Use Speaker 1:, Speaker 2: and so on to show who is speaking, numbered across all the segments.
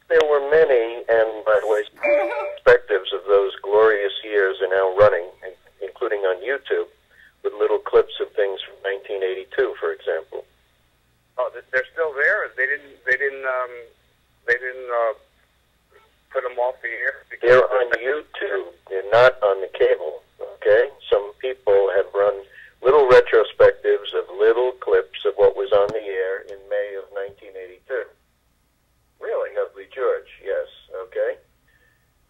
Speaker 1: There were many, and by the way, perspectives of those glorious years are now running, including on YouTube, with little clips of things from 1982, for example.
Speaker 2: Oh, they're still there. They didn't put them off the air.
Speaker 1: They're on YouTube. They're not on the cable. Okay, some people have run little retrospectives of little clips of what was on the air in May of 1982. Really, Ugly George? Yes. Okay.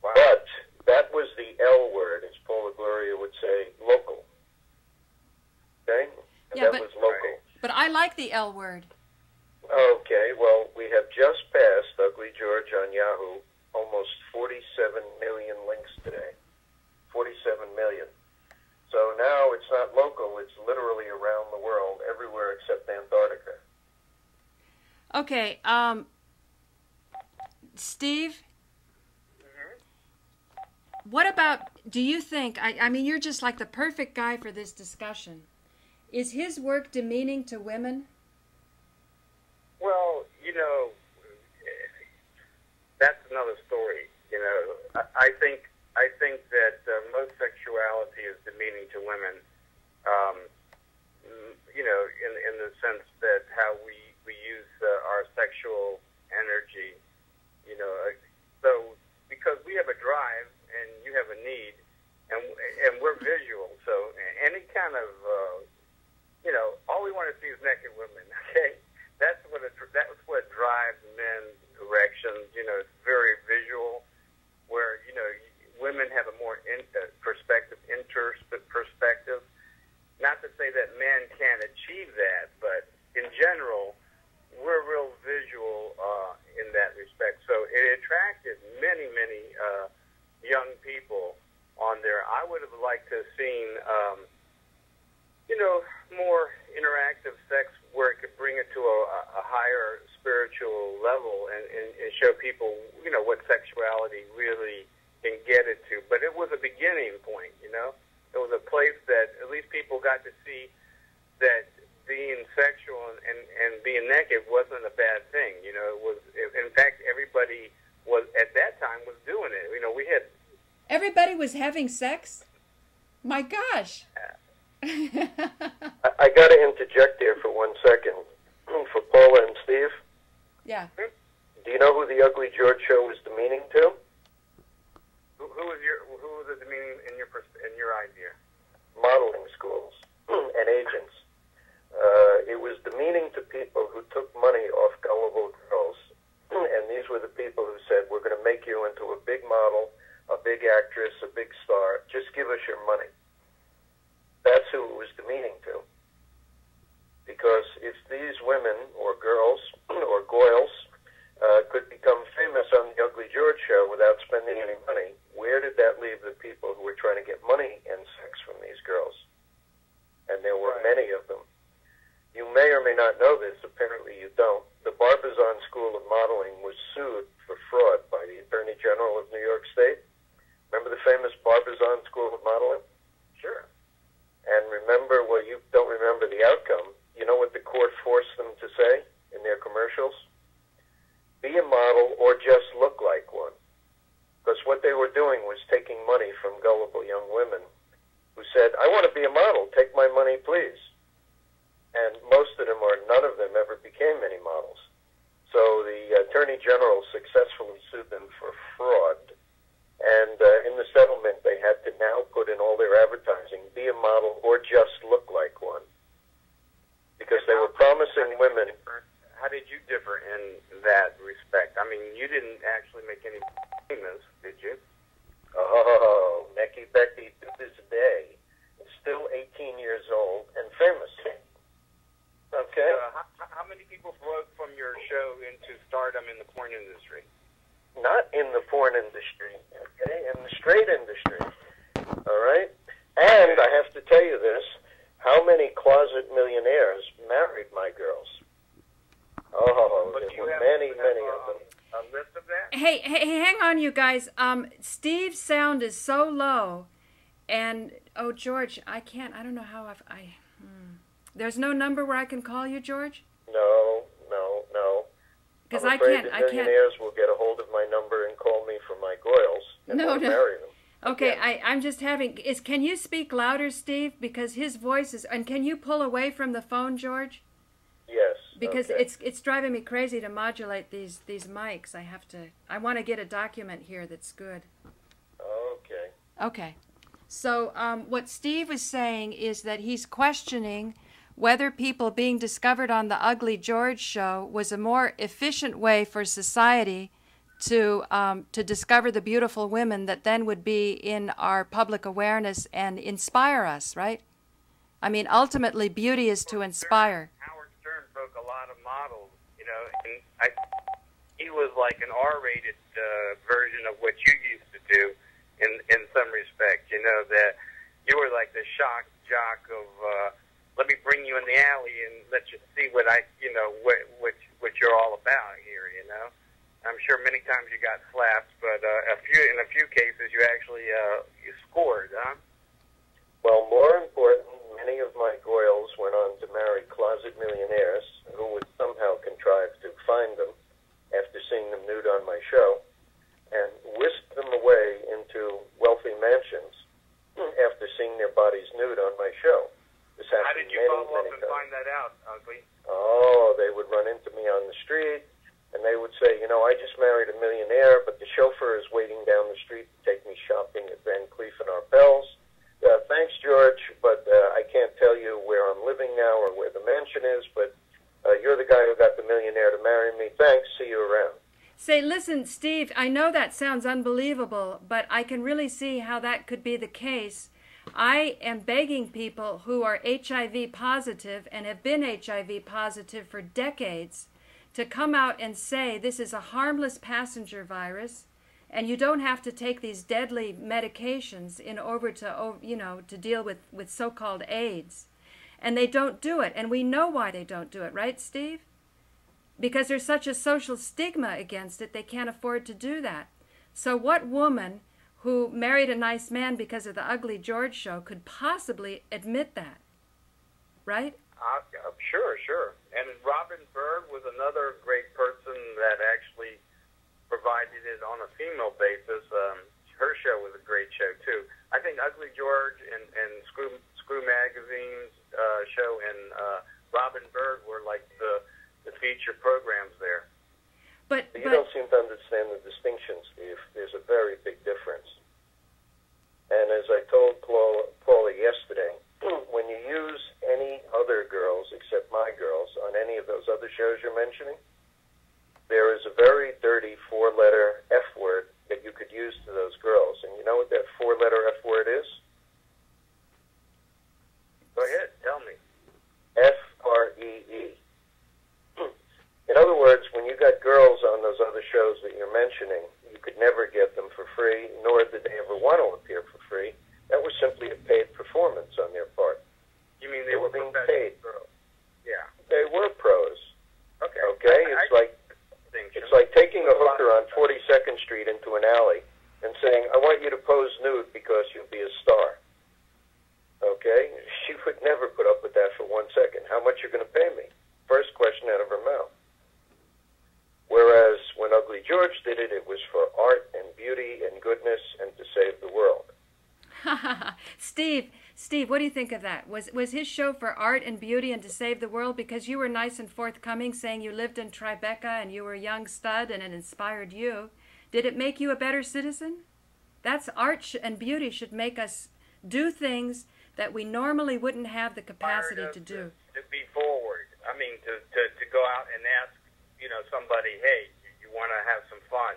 Speaker 1: Wow. But that was the L word, as Paula Gloria would say, local. Okay?
Speaker 3: Yeah,
Speaker 1: that was local.
Speaker 3: But I like the L word.
Speaker 1: Okay, well, we have just passed Ugly George on Yahoo, almost 47 million links today. 47 million. So now it's not local, it's literally around the world, everywhere except Antarctica.
Speaker 3: Okay, Steve? What about, do you think, I mean, you're just like the perfect guy for this discussion. Is his work demeaning to women?
Speaker 2: Well, that's another story. I think that most sexuality is demeaning to women. In the sense that how we use our sexual energy. So because we have a drive and you have a need, and we're visual, so any kind of all we want to see is naked women. Okay. That's what drives men's erections. It's very visual, where women have a more perspective. Not to say that men can't achieve that, but in general, we're real visual in that respect. So it attracted many young people on there. I would have liked to have seen more interactive sex where it could bring it to a higher spiritual level and show people, what sexuality really can get it to. But it was a beginning point, It was a place that at least people got to see that being sexual and being naked wasn't a bad thing. It was, in fact, everybody was, at that time, was doing it. We had...
Speaker 3: Everybody was having sex? My gosh.
Speaker 1: I got to interject here for 1 second. For Paula and Steve.
Speaker 3: Yeah.
Speaker 1: Do you know who the Ugly George show was demeaning to?
Speaker 2: Who was it demeaning in your idea?
Speaker 1: Modeling schools and agents. It was demeaning to people who took money off gullible girls, and these were the people who said, "We're going to make you into a big model, a big actress, a big star. Just give us your money." That's who it was demeaning to. Because if these women, or girls, or goyles, could become famous on the Ugly George show without spending any money, where did that leave the people who were trying to get money and sex from these girls? And there were many of them. You may or may not know this, apparently you don't. The Barbizon School of Modeling was sued for fraud by the Attorney General of New York State. Remember the famous Barbizon School of Modeling? Sure. And remember, well, you don't remember the outcome. You know what the court forced them to say in their commercials? Be a model or just look like one. Because what they were doing was taking money from gullible young women who said, "I want to be a model, take my money, please." And most of them, or none of them, ever became any models. So the Attorney General successfully sued them for fraud. And in the settlement, they had to now put in all their advertising, be a model or just look like one. Because they were promising women.
Speaker 2: How did you differ in that respect? I mean, you didn't actually make any famous, did you?
Speaker 1: Oh, Necky Becky to this day is still 18 years old and famous. Okay.
Speaker 2: How many people broke from your show into stardom in the porn industry?
Speaker 1: Not in the porn industry, okay? In the straight industry, all right? And I have to tell you this, how many closet millionaires married my girls? Oh, there were many of them.
Speaker 2: A list of that?
Speaker 3: Hey, hang on, you guys. Steve's sound is so low, and oh, George, I don't know how There's no number where I can call you, George?
Speaker 1: No.
Speaker 3: Because
Speaker 1: I'm afraid the millionaires will get a hold of my number and call me for my goils and want to marry them.
Speaker 3: Okay, I'm just having... Can you speak louder, Steve? Because his voice is... And can you pull away from the phone, George?
Speaker 1: Yes.
Speaker 3: Because it's driving me crazy to modulate these mics. I want to get a document here that's good.
Speaker 1: Okay.
Speaker 3: Okay. So what Steve was saying is that he's questioning whether people being discovered on the Ugly George show was a more efficient way for society to discover the beautiful women that then would be in our public awareness and inspire us, right? I mean, ultimately, beauty is to inspire.
Speaker 2: Howard Stern broke a lot of models, you know, and he was like an R-rated version of what you used to do in some respect, you know, that you were like the shock jock of, let me bring you in the alley and let you see what what you're all about here, you know. I'm sure many times you got slapped, but in a few cases you actually you scored, huh?
Speaker 1: Well, more important, many of my goyles went on to marry closet millionaires who would somehow contrive to find them after seeing them nude on my show and whisk them away into wealthy mansions after seeing their bodies nude on my show. This happened
Speaker 2: How did you follow up and find that out, Ugly?
Speaker 1: Oh, they would run into me on the street, and they would say, you know, I just married a millionaire, but the chauffeur is waiting down the street to take me shopping at Van Cleef and Arpels. Thanks, George, but I can't tell you where I'm living now or where the mansion is, but you're the guy who got the millionaire to marry me. Thanks, see you around.
Speaker 3: Say, listen, Steve, I know that sounds unbelievable, but I can really see how that could be the case. I am begging people who are HIV positive and have been HIV positive for decades to come out and say this is a harmless passenger virus and you don't have to take these deadly medications in order to, to deal with so-called AIDS. And they don't do it. And we know why they don't do it, right, Steve? Because there's such a social stigma against it, they can't afford to do that. So what woman who married a nice man because of the Ugly George show could possibly admit that, right?
Speaker 2: Sure. And Robin Bird was another great person that actually provided it on a female basis. Her show was a great show, too. I think Ugly George and Screw Magazine's show and Robin Bird were like the feature programs there.
Speaker 1: But you don't seem to understand the distinction, Steve. There's a very big difference. And as I told Paula yesterday, when you use any other girls except my girls on any of those other shows you're mentioning, there is a very dirty four-letter F word that you could use to those girls. And you know what that four-letter F word is?
Speaker 2: Go ahead, tell me.
Speaker 1: F-R-E-E. In other words, when you got girls on those other shows that you're mentioning, you could never get them for free, nor did they ever want to appear for free. That was simply a paid performance on their part.
Speaker 2: You mean they were
Speaker 1: being paid?
Speaker 2: Girls? Yeah.
Speaker 1: They were pros.
Speaker 2: Okay.
Speaker 1: It's like taking a hooker on 42nd Street into an alley and saying, I want you to pose nude because you'll be a star. Okay? She would never put up with that for 1 second. How much you going to pay me? First question out of her mouth. Whereas when Ugly George did it, it was for art and beauty and goodness and to save the world.
Speaker 3: Steve, what do you think of that? Was his show for art and beauty and to save the world because you were nice and forthcoming saying you lived in Tribeca and you were a young stud and it inspired you? Did it make you a better citizen? That's art and beauty should make us do things that we normally wouldn't have the capacity to do.
Speaker 2: To be forward. I mean, to go out and ask, somebody, hey, you want to have some fun,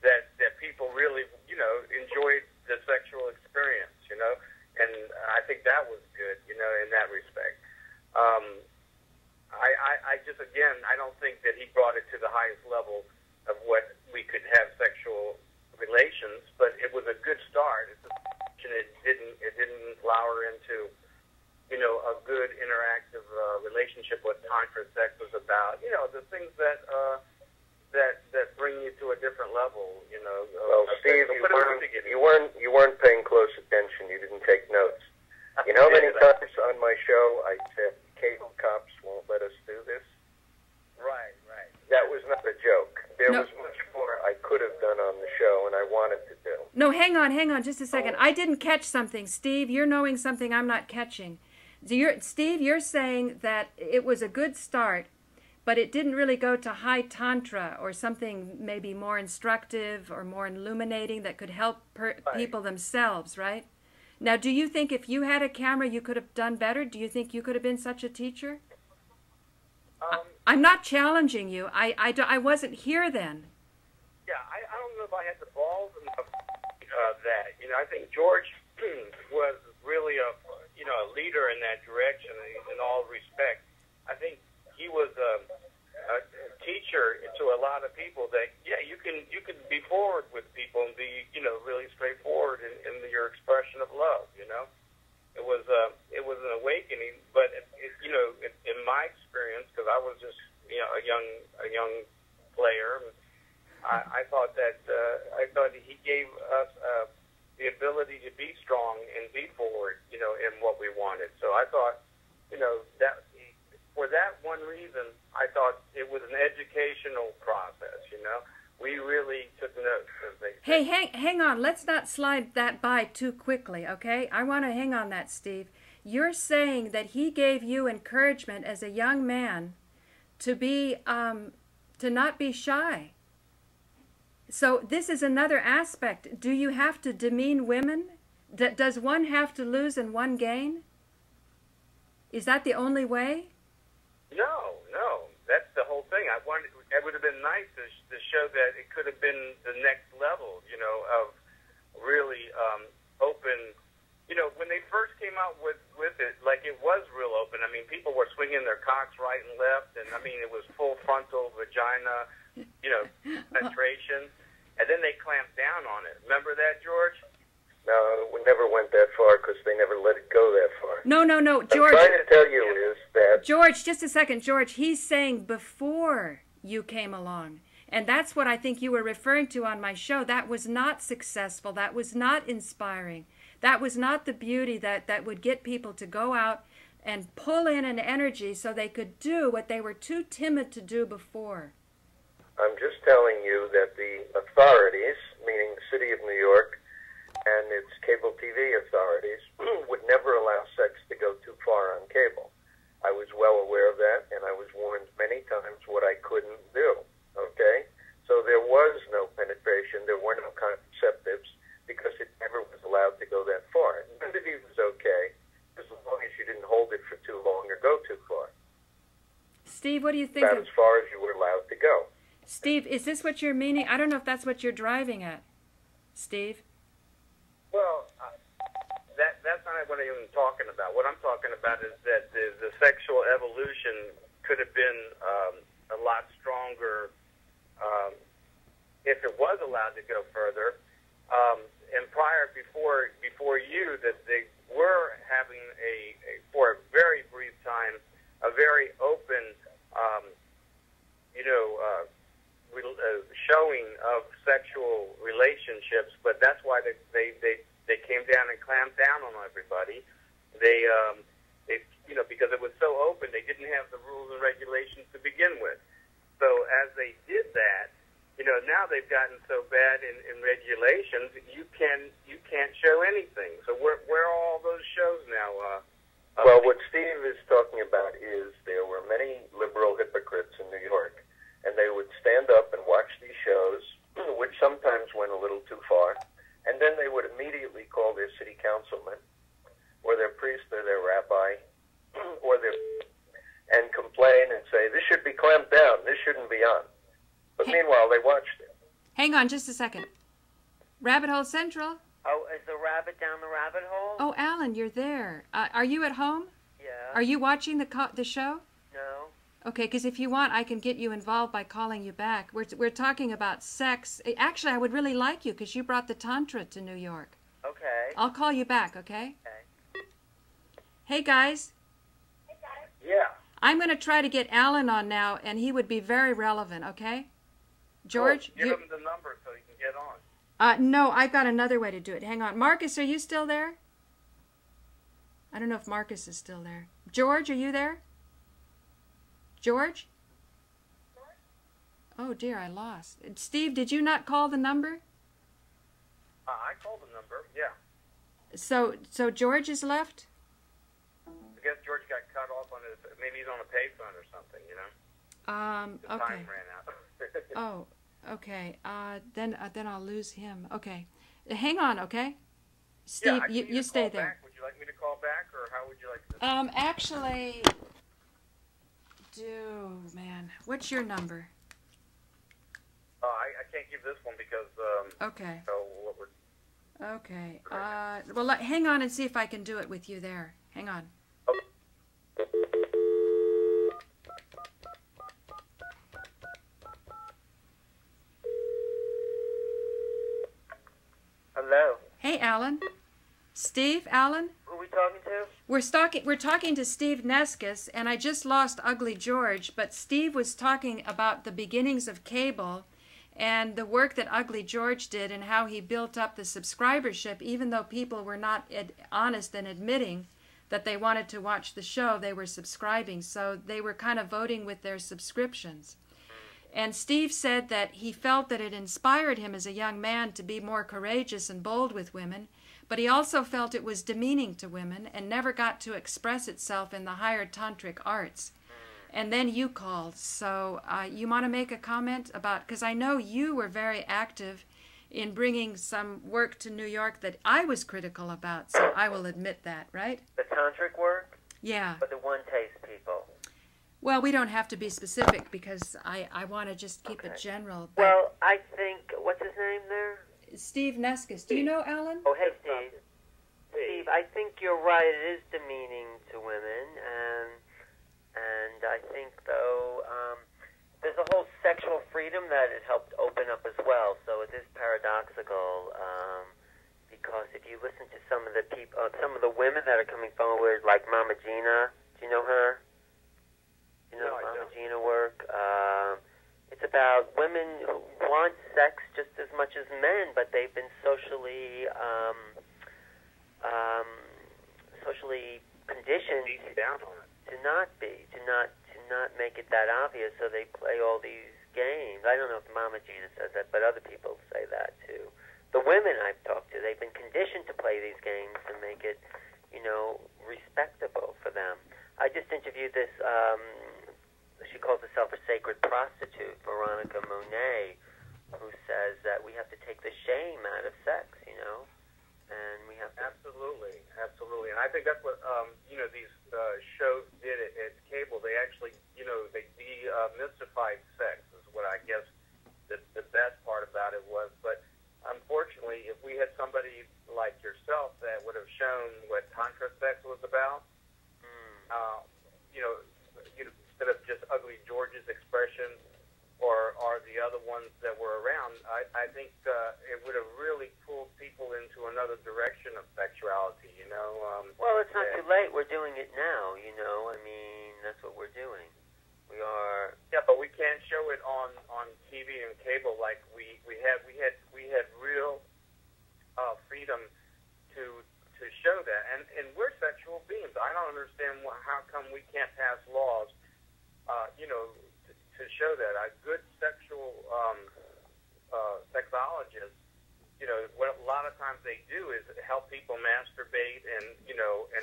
Speaker 2: that people really, enjoyed the sexual experience, and I think that was good, in that respect. I just, again, I don't think that he brought it to the highest level of what we could have sexual relations, but it was a good start. It didn't flower into, a good interactive relationship. What Tantra sex was about, the things that bring you to a different level.
Speaker 1: Well, Steve, you weren't paying close attention. You didn't take notes. You know how many times on my show I said cable cops won't let us do this?
Speaker 2: Right.
Speaker 1: That was not a joke. There
Speaker 3: No.
Speaker 1: was much more I could have done on the show, and I wanted to do.
Speaker 3: No, hang on just a second. I didn't catch something. Steve, you're knowing something I'm not catching. Steve, you're saying that it was a good start, but it didn't really go to high Tantra or something maybe more instructive or more illuminating that could help people themselves, right? Now, do you think if you had a camera you could have done better? Do you think you could have been such a teacher? I'm not challenging you. I wasn't here then.
Speaker 2: Yeah, I don't know if I had the balls enough that. I think George was really a leader in that direction in all respect. I think he was a teacher to a lot of people that, you can be forward with people and be, really straightforward in your expression of love, It was an awakening, but in my experience, because I was just a young player, I thought he gave us the ability to be strong and be forward, in what we wanted. So I thought, that for that one reason, I thought it was an educational process. We really took notes.
Speaker 3: Hey, hang on. Let's not slide that by too quickly, okay? I want to hang on that, Steve. You're saying that he gave you encouragement as a young man to be, to not be shy. So this is another aspect. Do you have to demean women? Does one have to lose and one gain? Is that the only way?
Speaker 2: No. That's the whole thing. It would have been nice to show that it could have been the next level, of really open. When they first came out with it, like it was real open. I mean, people were swinging their cocks right and left, and I mean, it was full frontal vagina, penetration, and then they clamped down on it. Remember that, George?
Speaker 1: No, we never went that far because they never let it go that far.
Speaker 3: No, George.
Speaker 1: What I'm trying to tell you is that...
Speaker 3: George, just a second. George, he's saying before you came along. And that's what I think you were referring to on my show. That was not successful. That was not inspiring. That was not the beauty that would get people to go out and pull in an energy so they could do what they were too timid to do before.
Speaker 1: I'm just telling you that the authorities, meaning the city of New York, and its cable TV authorities would never allow sex to go too far on cable. I was well aware of that, and I was warned many times what I couldn't do, okay? So there was no penetration, there were no contraceptives, because it never was allowed to go that far. Nudity was okay, as long as you didn't hold it for too long or go too far.
Speaker 3: Steve, what do you think?
Speaker 1: About as far as you were allowed to go.
Speaker 3: Steve, is this what you're meaning? I don't know if that's what you're driving at, Steve.
Speaker 2: Well, that's not what I'm even talking about. What I'm talking about is that the sexual evolution could have been a lot stronger if it was allowed to go further. And before you, that they were having for a very brief time, a very open, showing of sexual relationships, but that's why they came down and clamped down on everybody. They because it was so open, they didn't have the rules and regulations to begin with. So as they did that, now they've gotten so bad in regulations, you can't show anything. So where are all those shows now?
Speaker 1: Well, what Steve is talking about is there were many liberal hypocrites in New York, and they would stand up and watch these shows, which sometimes went a little too far, and then they would immediately call their city councilman or their priest or their rabbi and complain and say, this should be clamped down, this shouldn't be on. But meanwhile, they watched it.
Speaker 3: Hang on just a second. Rabbit Hole Central?
Speaker 4: Oh, is the rabbit down the rabbit hole?
Speaker 3: Oh, Alan, you're there. Are you at home?
Speaker 4: Yeah.
Speaker 3: Are you watching the show?
Speaker 4: No.
Speaker 3: Okay, because if you want, I can get you involved by calling you back. We're talking about sex. Actually, I would really like you because you brought the Tantra to New York.
Speaker 4: Okay.
Speaker 3: I'll call you back, okay?
Speaker 4: Okay.
Speaker 3: Hey, guys.
Speaker 1: Yeah.
Speaker 3: I'm going to try to get Alan on now, and he would be very relevant, okay? George?
Speaker 2: Give him the number so he can get on.
Speaker 3: No, I've got another way to do it. Hang on. Marcus, are you still there? I don't know if Marcus is still there. George, are you there? George? Oh dear, I lost. Steve, did you not call the number?
Speaker 2: I called the number, yeah.
Speaker 3: So George is left?
Speaker 2: I guess George got cut off on his, maybe he's on a payphone or something, you know? The
Speaker 3: Okay.
Speaker 2: time ran out.
Speaker 3: Oh, okay. Then I'll lose him. Okay. Hang on, okay? Steve,
Speaker 2: yeah,
Speaker 3: you stay there.
Speaker 2: Back. Would you like me to call back, or how would you like to?
Speaker 3: Actually, man, what's your number?
Speaker 2: I can't give this one because,
Speaker 3: Okay.
Speaker 2: So what would...
Speaker 3: Okay. Well, hang on and see if I can do it with you there. Hang on.
Speaker 4: Hello.
Speaker 3: Hey, Alan. Steve, Alan?
Speaker 4: Who are we talking to?
Speaker 3: We're talking to Steve Neskis, and I just lost Ugly George, but Steve was talking about the beginnings of cable and the work that Ugly George did and how he built up the subscribership. Even though people were not honest in admitting that they wanted to watch the show, they were subscribing, so they were kind of voting with their subscriptions. And Steve said that he felt that it inspired him as a young man to be more courageous and bold with women, but he also felt it was demeaning to women and never got to express itself in the higher tantric arts. And then you called, so you want to make a comment about, because I know you were very active in bringing some work to New York that I was critical about, so I will admit that, right?
Speaker 4: The tantric work?
Speaker 3: Yeah.
Speaker 4: But the one-taste people?
Speaker 3: Well, we don't have to be specific because I want to just keep it general. But
Speaker 4: Well, I think, what's his name there?
Speaker 3: Steve Neskis, do you know Alan?
Speaker 4: Oh, hey, Steve. Steve, I think you're right. It is demeaning to women, and I think, though, there's a whole sexual freedom that it helped open up as well. So it is paradoxical, because if you listen to some of the people, some of the women that are coming forward, like Mama Gina, do you know her? You know Mama Gina work? It's about women who want sex just as much as men, but they've been socially conditioned to not make it that obvious. So they play all these games. I don't know if Mama Gina says that, but other people say that too. The women I've talked to, they've been conditioned to play these games and make it, respectable for them. I just interviewed this. She calls herself a sacred prostitute, Veronica Monet, who says that we have to take the shame out of sex, and we have to...
Speaker 2: Absolutely. And I think that's what, these shows did at cable. They actually, they demystified sex is what I guess the best part about it was. But unfortunately, if we had somebody like yourself that would have shown what Tantra sex was about, instead of just Ugly George's expression or the other ones that were around, I think it would have really pulled people into another direction of sexuality,
Speaker 4: Well, it's not too late. We're doing it now, that's what we're doing. We are...
Speaker 2: Yeah, but we can't show it on TV and cable like we had real freedom to show that. And we're sexual beings. I don't understand how come we can't pass laws to show that. A good sexual sexologist, what a lot of times they do is help people masturbate and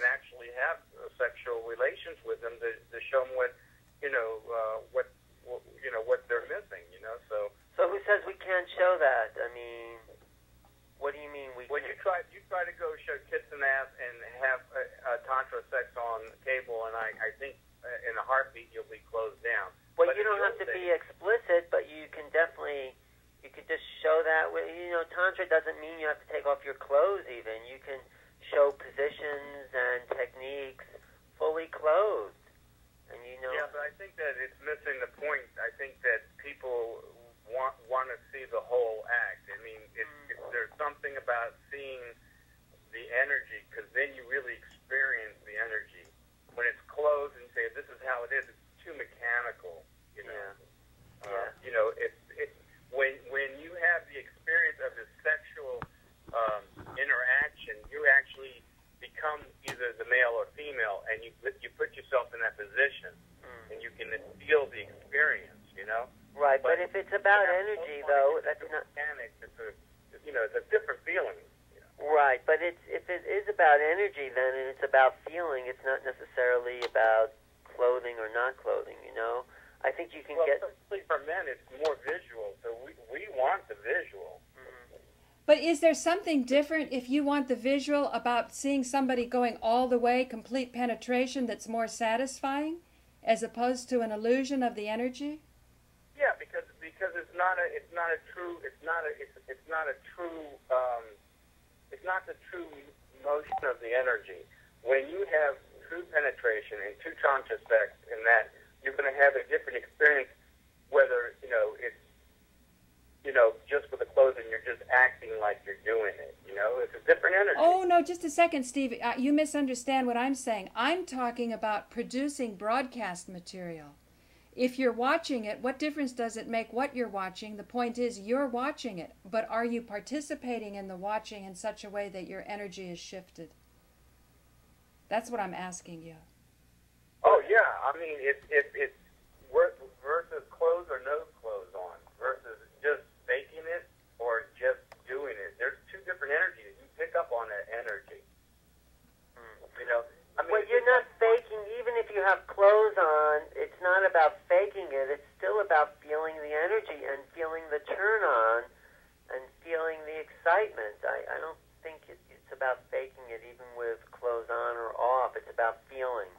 Speaker 2: actually have sexual relations with them to show them what they're missing,
Speaker 4: So who says we can't show that? What do you mean we
Speaker 2: Well,
Speaker 4: can't?
Speaker 2: you try to go show tits and ass and have Tantra sex on cable, and I think in a heartbeat you'll be closed down.
Speaker 4: Well,
Speaker 2: But
Speaker 4: you don't have to be explicit, but you can definitely, you could just show that. Tantra doesn't mean you have to take off your clothes even. You can show positions and techniques fully clothed. And
Speaker 2: Yeah, but I think that it's missing the point. I think that people want to see the whole act. There's something about seeing the energy, because then you really experience the energy. When it's closed and you say, this is how it is, it's too mechanical,
Speaker 4: Yeah.
Speaker 2: When you have the experience of the sexual interaction, you actually become either the male or female, and you put yourself in that position, and you can feel the experience,
Speaker 4: Right, but if it's
Speaker 2: organic. It's a different feeling.
Speaker 4: Right, but if it is about energy, then it's about feeling. It's not necessarily about clothing or not clothing. I think you can get.
Speaker 2: Especially for men, it's more visual. So we want the visual.
Speaker 3: But is there something different if you want the visual about seeing somebody going all the way, complete penetration, that's more satisfying, as opposed to an illusion of the energy?
Speaker 2: Yeah, because it's not the true motion of the energy. When you have true penetration and true Tantra sex, in that you're going to have a different experience, whether it's just with the clothing, you're just acting like you're doing it. It's a different energy.
Speaker 3: Oh, no, just a second, Steve. You misunderstand what I'm saying. I'm talking about producing broadcast material. If you're watching it, what difference does it make what you're watching? The point is you're watching it, but are you participating in the watching in such a way that your energy is shifted? That's what I'm asking you.
Speaker 2: Oh, yeah. I mean, it's versus clothes or no clothes on, versus just faking it or just doing it. There's two different energies. You pick up on that energy.
Speaker 4: Well, you're not faking. Even if you have clothes on, it's not about faking it. It's still about feeling the energy and feeling the turn on and feeling the excitement. I don't think it's about faking it, even with clothes on or off. It's about feeling.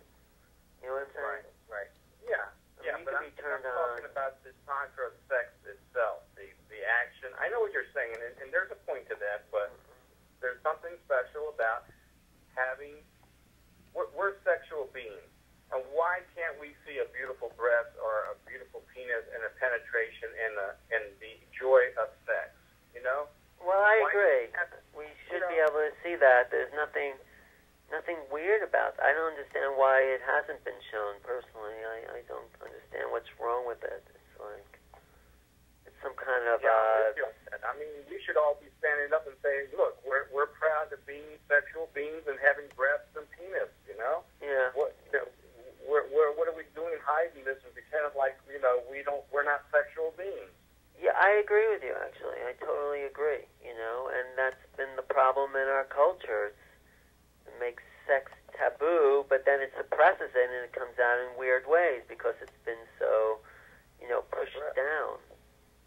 Speaker 4: You know what I'm saying?
Speaker 2: Right. Yeah. Yeah, but I'm talking about the Tantra sex itself, the action. I know what you're saying, and there's a point to that, but there's something special about having. We're sexual beings, and why can't we see a beautiful breast or a beautiful penis and a penetration and the joy of sex?
Speaker 4: Well, I agree. We should be able to see that. There's nothing weird about that. I don't understand why it hasn't been shown. Personally, I don't understand what's wrong with it. It's like it's some kind of.
Speaker 2: I mean, we should all be standing up and saying, "Look, we're proud to be sexual beings and having breasts and penis."
Speaker 4: Yeah.
Speaker 2: What are we doing hiding this and pretending like we're not sexual beings?
Speaker 4: Yeah, I agree with you. Actually, I totally agree. And that's been the problem in our culture. It makes sex taboo, but then it suppresses it, and it comes out in weird ways because it's been so, pushed down.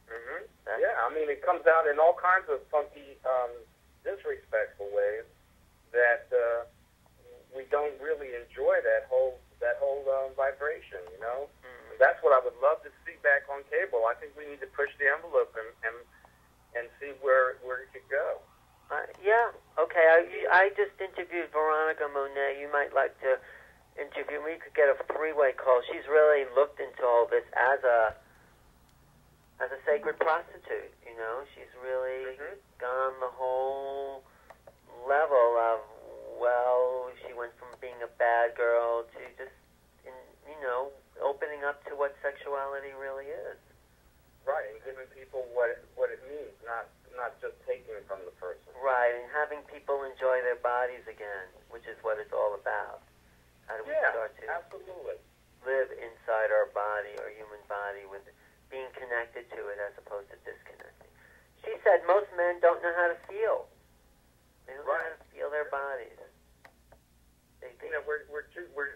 Speaker 2: Mm-hmm. Yeah, I mean, it comes out in all kinds of funky, disrespectful ways that we don't really enjoy that whole vibration. Mm-hmm. That's what I would love to see back on cable. I think we need to push the envelope and see where it could go.
Speaker 4: Yeah. Okay. I just interviewed Veronica Monet. You might like to interview me. You could get a three-way call. She's really looked into all this as a sacred prostitute. She's really gone the whole level of. Well, she went from being a bad girl to just, opening up to what sexuality really is.
Speaker 2: Right, and giving people what it means, not just taking it from the person.
Speaker 4: Right, and having people enjoy their bodies again, which is what it's all about. How do we start to live inside our body, our human body, with being connected to it as opposed to disconnecting? She said most men don't know how to feel. They don't know how to feel their bodies.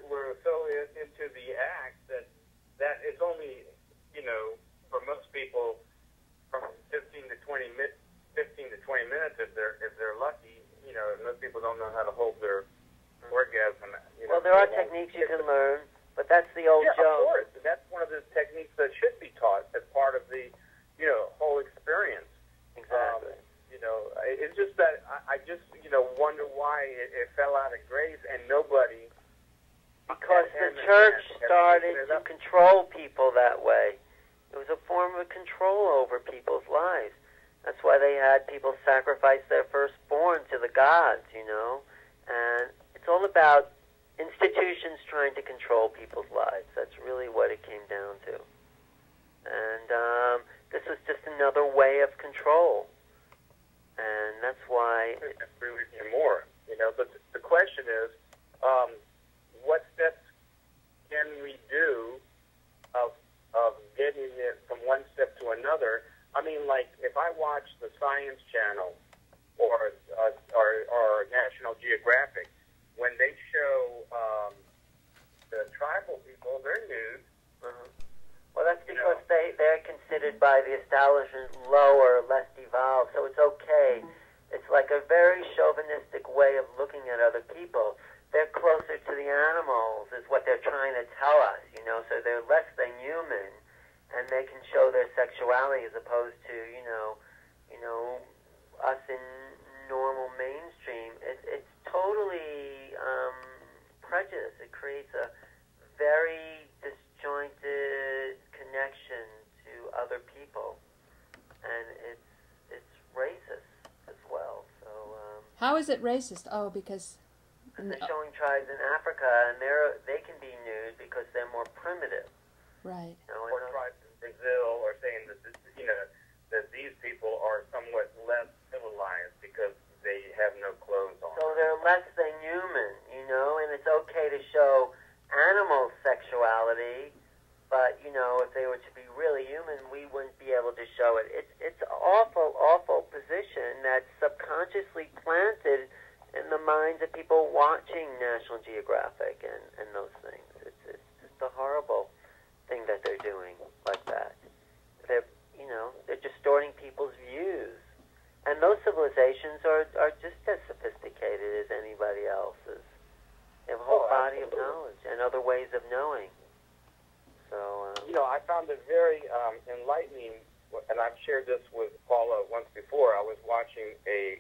Speaker 2: We're so into the act that it's only, for most people, from 15 to 20 minutes if they're lucky. Most people don't know how to hold their orgasm.
Speaker 4: Well, there are techniques you can learn, but that's the old joke.
Speaker 2: Of course. That's one of the techniques that should be taught as part of the, whole experience.
Speaker 4: Exactly.
Speaker 2: It's just that I just, wonder why it fell out of grace and nobody.
Speaker 4: Because the church started to control people that way. It was a form of control over people's lives. That's why they had people sacrifice their firstborn to the gods, And it's all about institutions trying to control people's lives. That's really what it came down to. And this was just another way of control. And that's why...
Speaker 2: I agree with you more, but the question is, what steps can we do of getting it from one step to another? I mean, like, if I watch the Science Channel or National Geographic, when they show the tribal people, they're nude.
Speaker 4: Uh-huh. Well, that's because they're considered by the establishment lower, less evolved, so it's okay. It's like a very chauvinistic way of looking at other people. They're closer to the animals, is what they're trying to tell us, you know, so they're less than human, and they can show their sexuality as opposed to, you know, us in normal mainstream. It's totally prejudice. It creates a very disjointed connection to other people, and it's racist as well. So
Speaker 3: how is it racist? Oh, because
Speaker 4: they're showing tribes in Africa, and they can be nude because they're more primitive.
Speaker 3: Right.
Speaker 4: You know,
Speaker 2: or tribes in Brazil are saying that that these people are somewhat less civilized because they have no clothes on.
Speaker 4: So they're less than human, you know, and it's okay to show animal sexuality, but, you know, if they were to be really human, we wouldn't be able to show it. It's an awful, awful position that's subconsciously planted in the minds of people watching National Geographic and those things. It's just a horrible thing that they're doing like that. They're distorting people's views. And those civilizations are just as sophisticated as anybody else's. They have a whole body of knowledge and other ways of knowing. So,
Speaker 2: I found it very enlightening, and I've shared this with Paula once before. I was watching a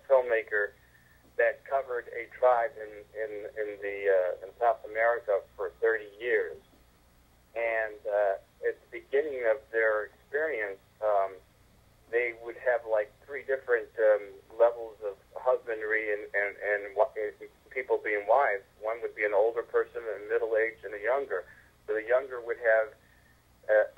Speaker 2: filmmaker that covered a tribe in South America for 30 years, and at the beginning of their experience, they would have like 3 different levels of husbandry and people being wives. One would be an older person, a middle-aged, and a younger. So the younger would have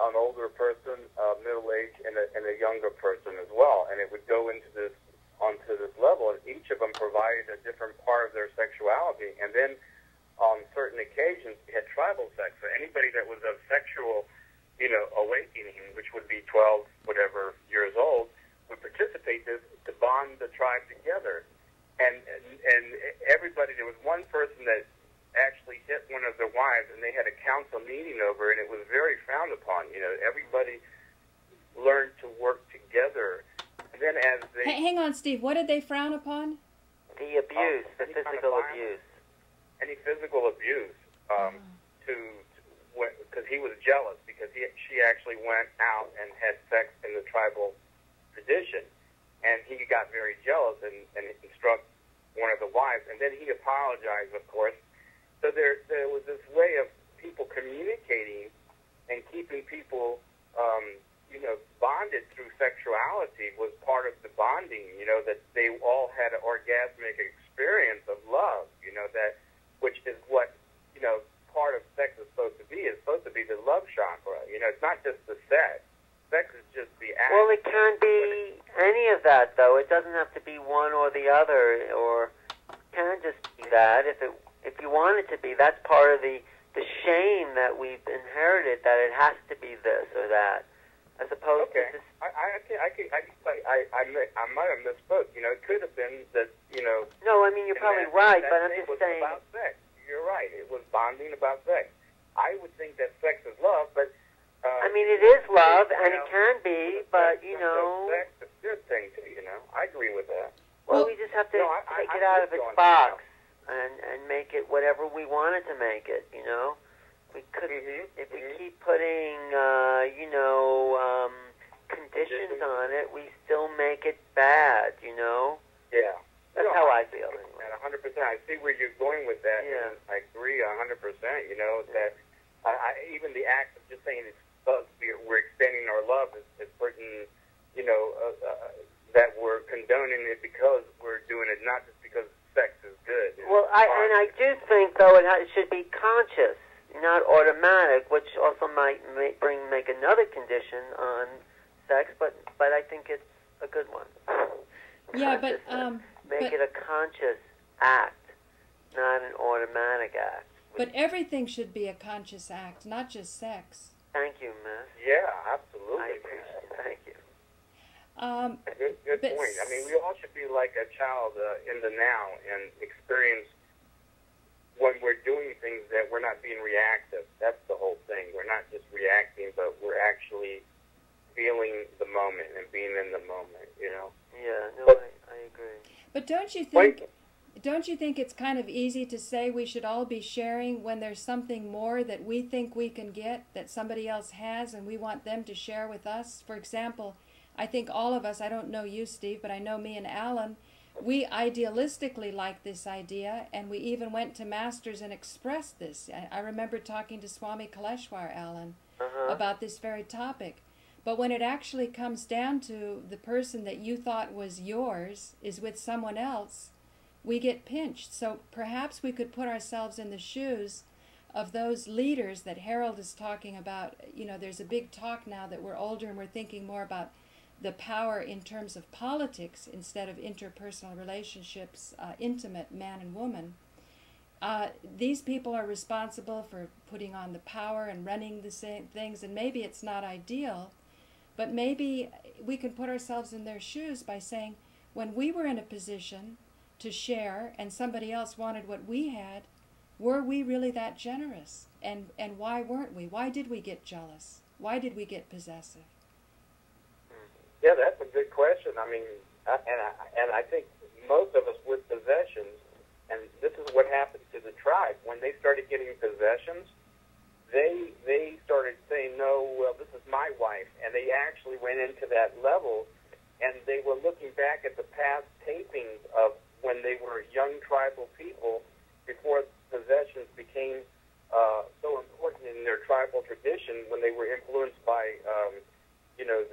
Speaker 2: an older person, middle-aged, and a younger person as well. And it would go onto this level, and each of them provided a different part of their sexuality. And then on certain occasions, they had tribal sex. So anybody that was of sexual, awakening, which would be 12, whatever, years old, would participate to bond the tribe together. And everybody, there was one person that actually hit one of their wives, and they had a council meeting over it, and it was very frowned upon. Everybody learned to work together. And then as they...
Speaker 3: Hang on, Steve. What did they frown upon?
Speaker 4: The abuse, the physical abuse.
Speaker 2: Any physical abuse, because he was jealous, because she actually went out and had sex in the tribal tradition, and he got very jealous and he struck one of the wives, and then he apologized, of course. So there was this way of people communicating and keeping people, bonded through sexuality was part of the bonding, that they all had an orgasmic experience of love, which is what, part of sex is supposed to be. It's supposed to be the love chakra. It's not just the sex. Sex is just the act.
Speaker 4: Well, it can be any of that, though. It doesn't have to be one or the other, or it can just be that. If you want it to be, that's part of the shame that we've inherited, that it has to be this or that, as opposed to this.
Speaker 2: I might have misspoke. It could have been that,
Speaker 4: No, I mean, you're probably right, but I'm just saying.
Speaker 2: About sex. You're right. It was bonding about sex. I would think that sex is love, but...
Speaker 4: I mean, it is love, and it can be, but,
Speaker 2: Sex is a good thing, too, I agree with that.
Speaker 4: Well, we just have to take it out of its box and make it whatever we want it to make it, We could, if we keep putting, conditions on it, we still make it bad,
Speaker 2: Yeah.
Speaker 4: That's how I feel.
Speaker 2: Anyway. 100%. I see where you're going with that.
Speaker 4: Yeah.
Speaker 2: And I agree 100%. That even the act of just saying we're extending our love is certain, that we're condoning it because we're doing it, not just because sex is good.
Speaker 4: Well, I do think, though, it should be conscious, not automatic, which also might make another condition on sex, but I think it's a good one.
Speaker 3: Yeah, but
Speaker 4: make it a conscious act, not an automatic act.
Speaker 3: But everything should be a conscious act, not just sex.
Speaker 4: Thank you, Miss.
Speaker 2: Yeah, absolutely.
Speaker 4: I appreciate it. Thank you.
Speaker 2: Good point. I mean, we all should be like a child in the now and experience when we're doing things that we're not being reactive. That's the whole thing. We're not just reacting, but we're actually feeling the moment and being in the moment, you know?
Speaker 4: Yeah, no, I agree.
Speaker 3: But don't you think it's kind of easy to say we should all be sharing when there's something more that we think we can get that somebody else has and we want them to share with us? For example, I think all of us, I don't know you, Steve, but I know me and Alan, we idealistically like this idea, and we even went to masters and expressed this. I remember talking to Swami Kaleshwar, Alan, about this very topic. But when it actually comes down to the person that you thought was yours is with someone else, we get pinched. So perhaps we could put ourselves in the shoes of those leaders that Harold is talking about. You know, there's a big talk now that we're older and we're thinking more about the power in terms of politics instead of interpersonal relationships, intimate man and woman. These people are responsible for putting on the power and running the same things, and maybe it's not ideal, but maybe we can put ourselves in their shoes by saying, when we were in a position to share and somebody else wanted what we had, were we really that generous? And why weren't we? Why did we get jealous? Why did we get possessive?
Speaker 2: Yeah, that's a good question. I mean, and I think most of us with possessions, and this is what happened to the tribe. When they started getting possessions, they started saying, no, well, this is my wife. And they actually went into that level, and they were looking back at the past tapings of when they were young tribal people before possessions became so important in their tribal tradition, when they were influenced by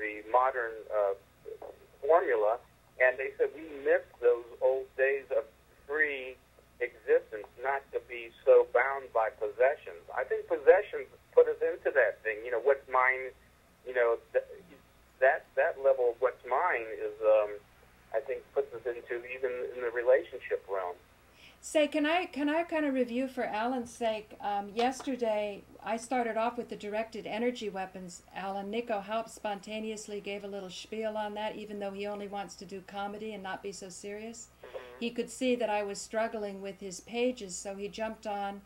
Speaker 2: the modern formula, and they said we missed those old days of free existence, not to be so bound by possessions. I think possessions put us into that thing. You know, what's mine, that level of what's mine is, I think, puts us into even in the relationship realm.
Speaker 3: Say, can I kind of review for Alan's sake? Yesterday, I started off with the directed energy weapons. Alan, Nico Haupt spontaneously gave a little spiel on that, even though he only wants to do comedy and not be so serious. He could see that I was struggling with his pages, so he jumped on,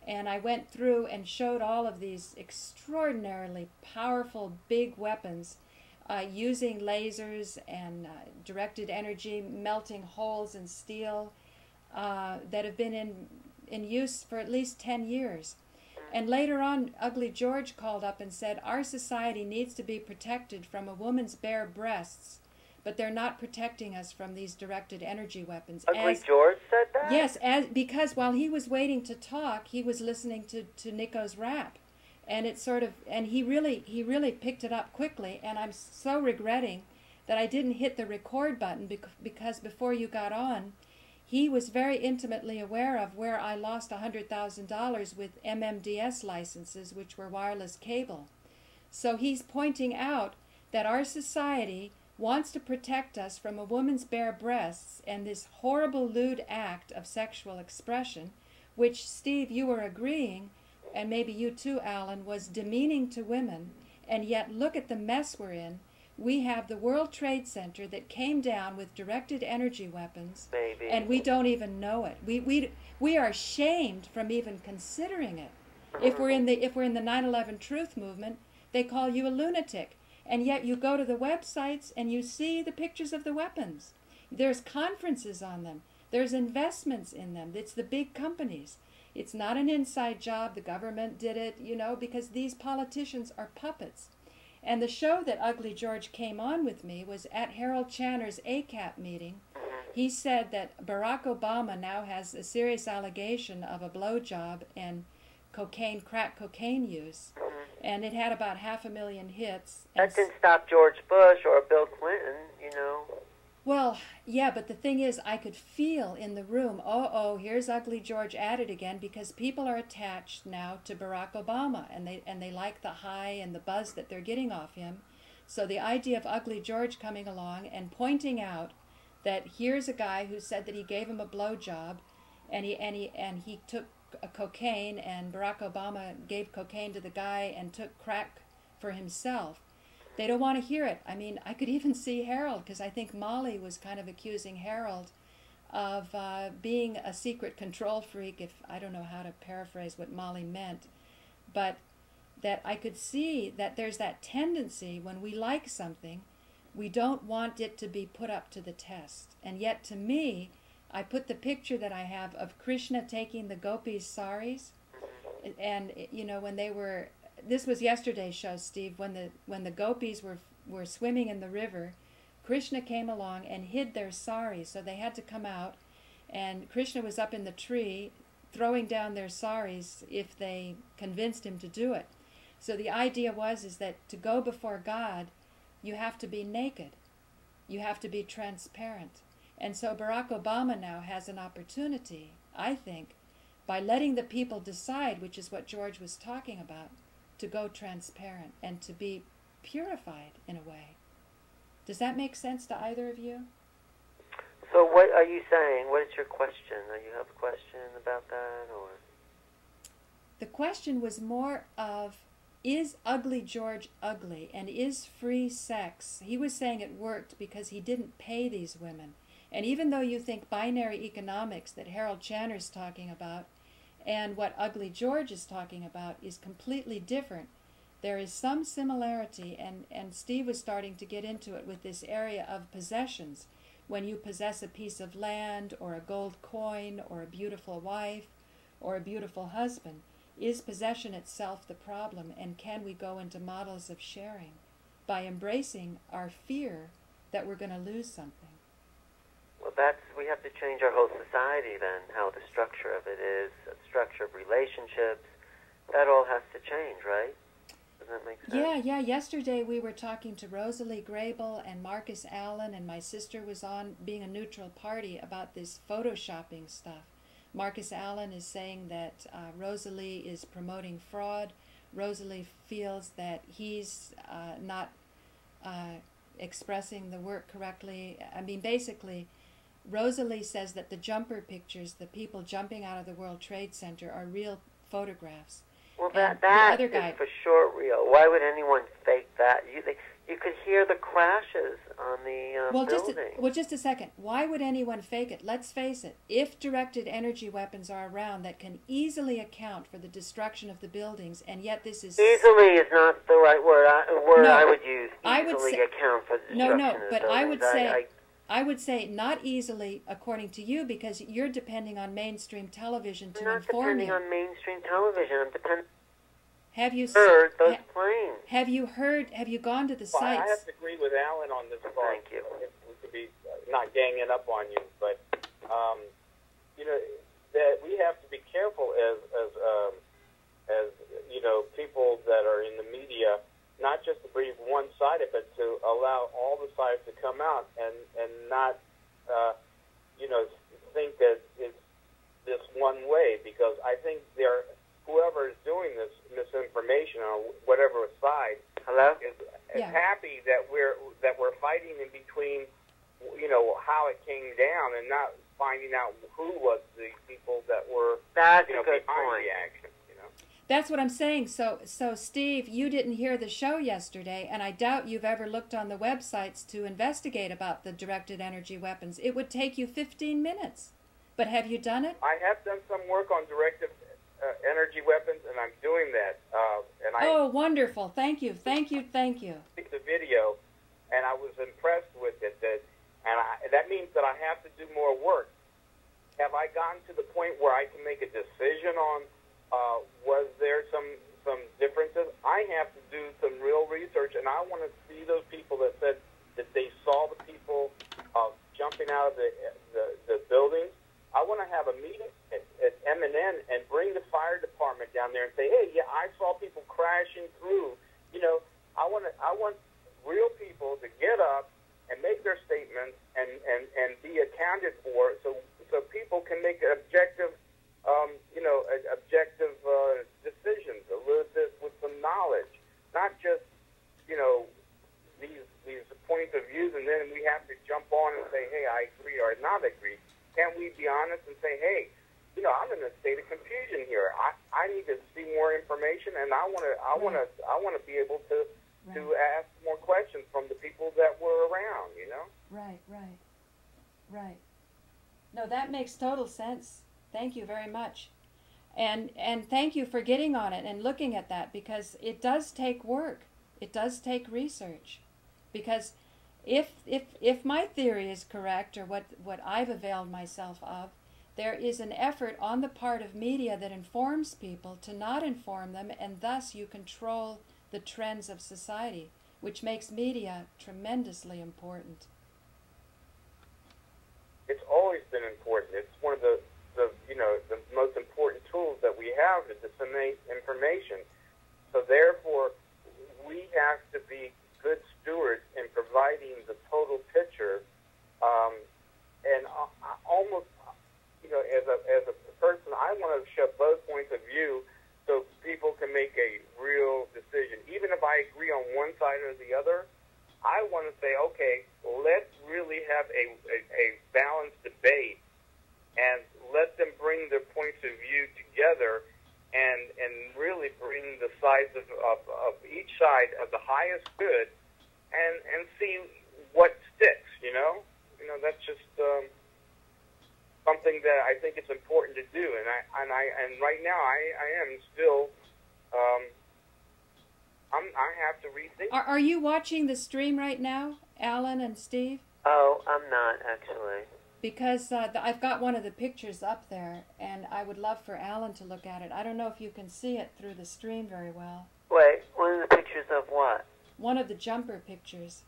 Speaker 3: and I went through and showed all of these extraordinarily powerful, big weapons, using lasers and directed energy, melting holes in steel, that have been in use for at least 10 years. And later on, Ugly George called up and said, our society needs to be protected from a woman's bare breasts, but they're not protecting us from these directed energy weapons.
Speaker 4: Ugly George said that?
Speaker 3: Yes, because while he was waiting to talk, he was listening to Nico's rap. And it sort of, and he really picked it up quickly, and I'm so regretting that I didn't hit the record button because before you got on, he was very intimately aware of where I lost $100,000 with MMDS licenses, which were wireless cable. So he's pointing out that our society wants to protect us from a woman's bare breasts and this horrible lewd act of sexual expression, which, Steve, you were agreeing, and maybe you too, Alan, was demeaning to women. And yet look at the mess we're in. We have the World Trade Center that came down with directed energy weapons,
Speaker 4: Maybe.
Speaker 3: and we don't even know it. We are shamed from even considering it. If we're in the 9/11 Truth movement, they call you a lunatic, and yet you go to the websites and you see the pictures of the weapons. There's conferences on them. There's investments in them. It's the big companies. It's not an inside job. The government did it, because these politicians are puppets. And the show that Ugly George came on with me was at Harold Channer's ACAP meeting. He said that Barack Obama now has a serious allegation of a blowjob and crack cocaine use. And it had about 500,000 hits.
Speaker 4: That didn't stop George Bush or Bill Clinton,
Speaker 3: Well, yeah, but the thing is, I could feel in the room, here's Ugly George at it again, because people are attached now to Barack Obama, and they like the high and the buzz that they're getting off him. So the idea of Ugly George coming along and pointing out that here's a guy who said that he gave him a blowjob, and he took cocaine, and Barack Obama gave cocaine to the guy and took crack for himself. They don't want to hear it. I mean, I could even see Harold, because I think Molly was kind of accusing Harold of being a secret control freak, if I don't know how to paraphrase what Molly meant, but that I could see that there's that tendency when we like something, we don't want it to be put up to the test. And yet to me, I put the picture that I have of Krishna taking the gopis' saris, and you know, when they were, this was yesterday's show, Steve, when the gopis were swimming in the river, Krishna came along and hid their saris, so they had to come out, and Krishna was up in the tree throwing down their saris if they convinced him to do it. So the idea is that to go before God, you have to be naked. You have to be transparent. And so Barack Obama now has an opportunity, I think, by letting the people decide, which is what George was talking about, to go transparent and to be purified in a way. Does that make sense to either of you?
Speaker 4: So what are you saying? What is your question? Do you have a question about that, or?
Speaker 3: The question was more of, is Ugly George ugly, and is free sex? He was saying it worked because he didn't pay these women. And even though you think binary economics that Harold Channer's talking about and what Ugly George is talking about is completely different, there is some similarity, and Steve was starting to get into it with this area of possessions. When you possess a piece of land or a gold coin or a beautiful wife or a beautiful husband, is possession itself the problem, and can we go into models of sharing by embracing our fear that we're going to lose something?
Speaker 4: Well, we have to change our whole society then, how the structure of it is, the structure of relationships. That all has to change, right? Does that make sense?
Speaker 3: Yeah. Yesterday we were talking to Rosalie Grable and Marcus Allen, and my sister was on being a neutral party about this photoshopping stuff. Marcus Allen is saying that Rosalie is promoting fraud. Rosalie feels that he's not expressing the work correctly. I mean, basically, Rosalie says that the jumper pictures, the people jumping out of the World Trade Center, are real photographs.
Speaker 4: Well, that is for sure real. Why would anyone fake that? You could hear the crashes on the building.
Speaker 3: Just a second. Why would anyone fake it? Let's face it. If directed energy weapons are around that can easily account for the destruction of the buildings, and yet this is...
Speaker 4: Easily is not the right word. I would use. Easily account for the destruction of the buildings.
Speaker 3: I would say not easily, according to you, because you're depending on mainstream television to inform you.
Speaker 4: I'm not depending on mainstream television. I'm depending.
Speaker 3: Have you
Speaker 4: heard those planes?
Speaker 3: Have you gone to the sites?
Speaker 2: I have to agree with Alan on this part.
Speaker 4: Thank you.
Speaker 2: We could be not ganging up on you, but you know that we have to be careful as you know, people that are in the media, not just to be one-sided, but to allow all the sides to come out and not you know, think that it's this one way, because I think whoever is doing this misinformation on whatever side is happy that we're fighting in between, you know, how it came down, and not finding out who was the people that were behind the action. You know,
Speaker 3: that's what I'm saying. So Steve, you didn't hear the show yesterday, and I doubt you've ever looked on the websites to investigate about the directed energy weapons. It would take you 15 minutes. But have you done it?
Speaker 2: I have done some work on directed energy weapons, and I'm doing that.
Speaker 3: Oh, wonderful! Thank you.
Speaker 2: The video, and I was impressed with it. That means that I have to do more work. Have I gotten to the point where I can make a decision on was there some differences? I have to do some real research, and I want to see those people that said that they saw the people jumping out of the buildings. I want to have a meeting at M&N and bring the fire department down there and say, hey, yeah, I saw people crashing through. You know, I want real people to get up and make their statements and be accounted for, so people can make objective, objective decisions a little bit with some knowledge, not just, you know, these points of views, and then we have to jump on and say, hey, I agree or not agree. Can't we be honest and say, hey, you know, I'm in a state of confusion here. I need to see more information, and I want to be able to to ask more questions from the people that were around, you know?
Speaker 3: Right. No, that makes total sense. Thank you very much. And thank you for getting on it and looking at that, because it does take work. It does take research. Because if my theory is correct, or what I've availed myself of, there is an effort on the part of media that informs people to not inform them, and thus you control the trends of society, which makes media tremendously important.
Speaker 2: It's always been important. It's one of the most important tools that we have to disseminate information. So therefore, we have to be good stewards in providing the total picture, and almost, as a person, I want to show both points of view so people can make a real decision. Even if I agree on one side or the other, I want to say, okay, let's really have a balanced debate and let them bring their points of view together and really bring the sides of each side of the highest good and see what sticks, that's just something that I think it's important to do. And right now I am still, I have to rethink.
Speaker 3: Are you watching the stream right now, Alan and Steve?
Speaker 4: Oh, I'm not, actually.
Speaker 3: Because I've got one of the pictures up there, and I would love for Alan to look at it. I don't know if you can see it through the stream very well.
Speaker 4: Wait, one of the pictures of what?
Speaker 3: One of the jumper pictures.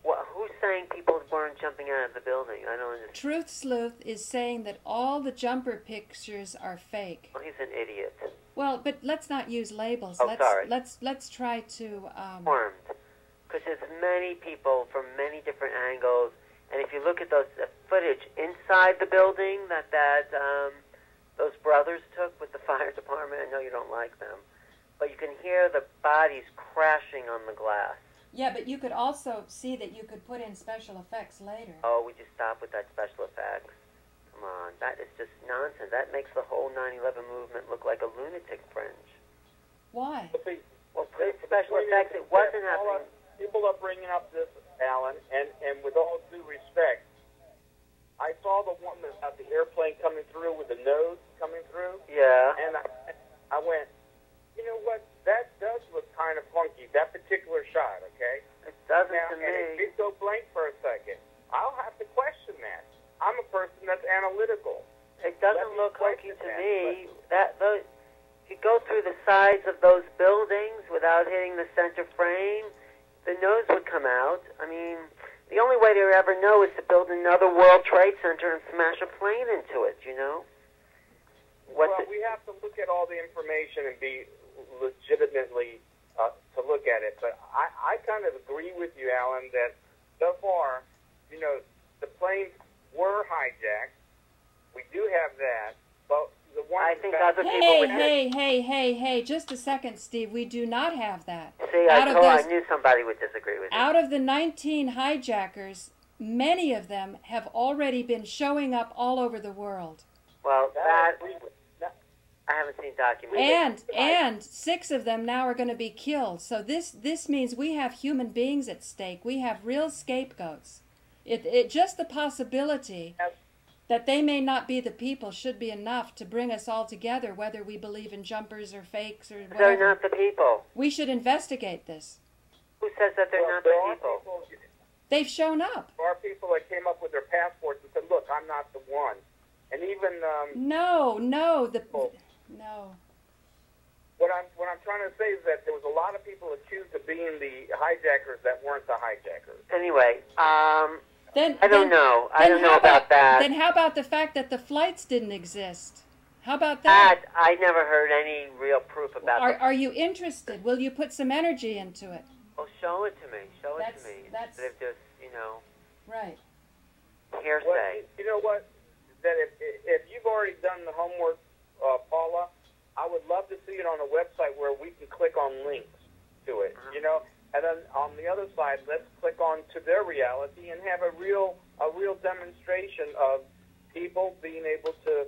Speaker 4: Who's saying people weren't jumping out of the building? I don't understand.
Speaker 3: Truth Sleuth is saying that all the jumper pictures are fake.
Speaker 4: Well, he's an idiot.
Speaker 3: Well, but let's not use labels.
Speaker 4: Oh, sorry.
Speaker 3: Let's try to...
Speaker 4: Informed. Because there's many people from many different angles. And if you look at those footage inside the building that those brothers took with the fire department, I know you don't like them, but you can hear the bodies crashing on the glass.
Speaker 3: Yeah, but you could also see that you could put in special effects later.
Speaker 4: Oh, would you stop with that special effects? Come on, that is just nonsense. That makes the whole 9/11 movement look like a lunatic fringe.
Speaker 3: Why?
Speaker 4: Well, special effects, it wasn't happening.
Speaker 2: People are bringing up this, Alan, and with all due respect, I saw the one about the airplane coming through with the nose coming through.
Speaker 4: Yeah.
Speaker 2: And I went, you know what? That does look kind of funky, that particular shot, okay?
Speaker 4: It doesn't
Speaker 2: now,
Speaker 4: to me.
Speaker 2: And it did go blank for a second. I'll have to question that. I'm a person that's analytical.
Speaker 4: It doesn't look funky to me. If you go through the sides of those buildings without hitting the center frame, the nose would come out. I mean, the only way to ever know is to build another World Trade Center and smash a plane into it,
Speaker 2: We have to look at all the information and be legitimately to look at it. But I kind of agree with you, Alan, that so far, the planes were hijacked. We do have that. But the one
Speaker 4: I think other people would...
Speaker 3: Hey, just a second, Steve. We do not have that.
Speaker 4: See, I knew somebody would disagree with you.
Speaker 3: Out of the 19 hijackers, many of them have already been showing up all over the world.
Speaker 4: Well, I haven't seen documentaries.
Speaker 3: And 6 of them now are going to be killed. So this means we have human beings at stake. We have real scapegoats. It just the possibility that they may not be the people should be enough to bring us all together, whether we believe in jumpers or fakes or whatever.
Speaker 4: They're not the people.
Speaker 3: We should investigate this.
Speaker 4: Who says that they're not the people?
Speaker 3: They've shown up.
Speaker 2: There are people that came up with their passports and said, look, I'm not the one. And even...
Speaker 3: No.
Speaker 2: What I'm trying to say is that there was a lot of people accused of being the hijackers that weren't the hijackers.
Speaker 4: Anyway, I don't know. I don't know about that.
Speaker 3: Then how about the fact that the flights didn't exist? How about that?
Speaker 4: I never heard any real proof about that.
Speaker 3: Are you interested? Will you put some energy into it?
Speaker 4: Well, show it to me. Show it to me. Instead of just,
Speaker 3: Right.
Speaker 2: Well,
Speaker 4: hearsay.
Speaker 2: you know what? That if you've already done the homework, Paula, I would love to see it on a website where we can click on links to it, And then on the other side, let's click on to their reality and have a real demonstration of people being able to,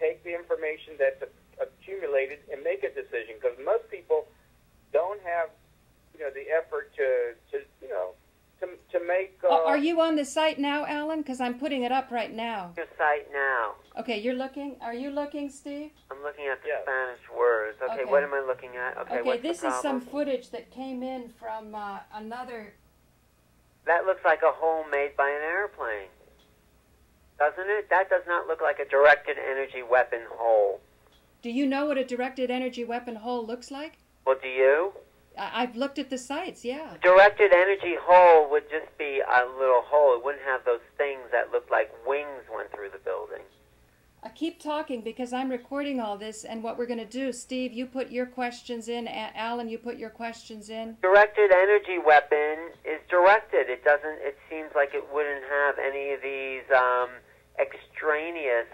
Speaker 2: take the information that's accumulated and make a decision. Because most people don't have, the effort to make.
Speaker 3: Are you on the site now, Alan? Because I'm putting it up right now.
Speaker 4: Your site now.
Speaker 3: Okay, you're looking. Are you looking, Steve?
Speaker 4: I'm looking at the Spanish words. Okay, what am I looking at? Okay, what's
Speaker 3: this
Speaker 4: the
Speaker 3: is some
Speaker 4: problem?
Speaker 3: footage that came in from another.
Speaker 4: That looks like a hole made by an airplane, doesn't it? That does not look like a directed energy weapon hole.
Speaker 3: Do you know what a directed energy weapon hole looks like?
Speaker 4: Well, do you?
Speaker 3: I've looked at the sites, yeah.
Speaker 4: Directed energy hole would just be a little hole. It wouldn't have those things that look like wings went through the building.
Speaker 3: I keep talking because I'm recording all this, and what we're going to do, Steve, you put your questions in, Alan, you put your questions in.
Speaker 4: Directed energy weapon is directed. It doesn't, it seems like it wouldn't have any of these extraneous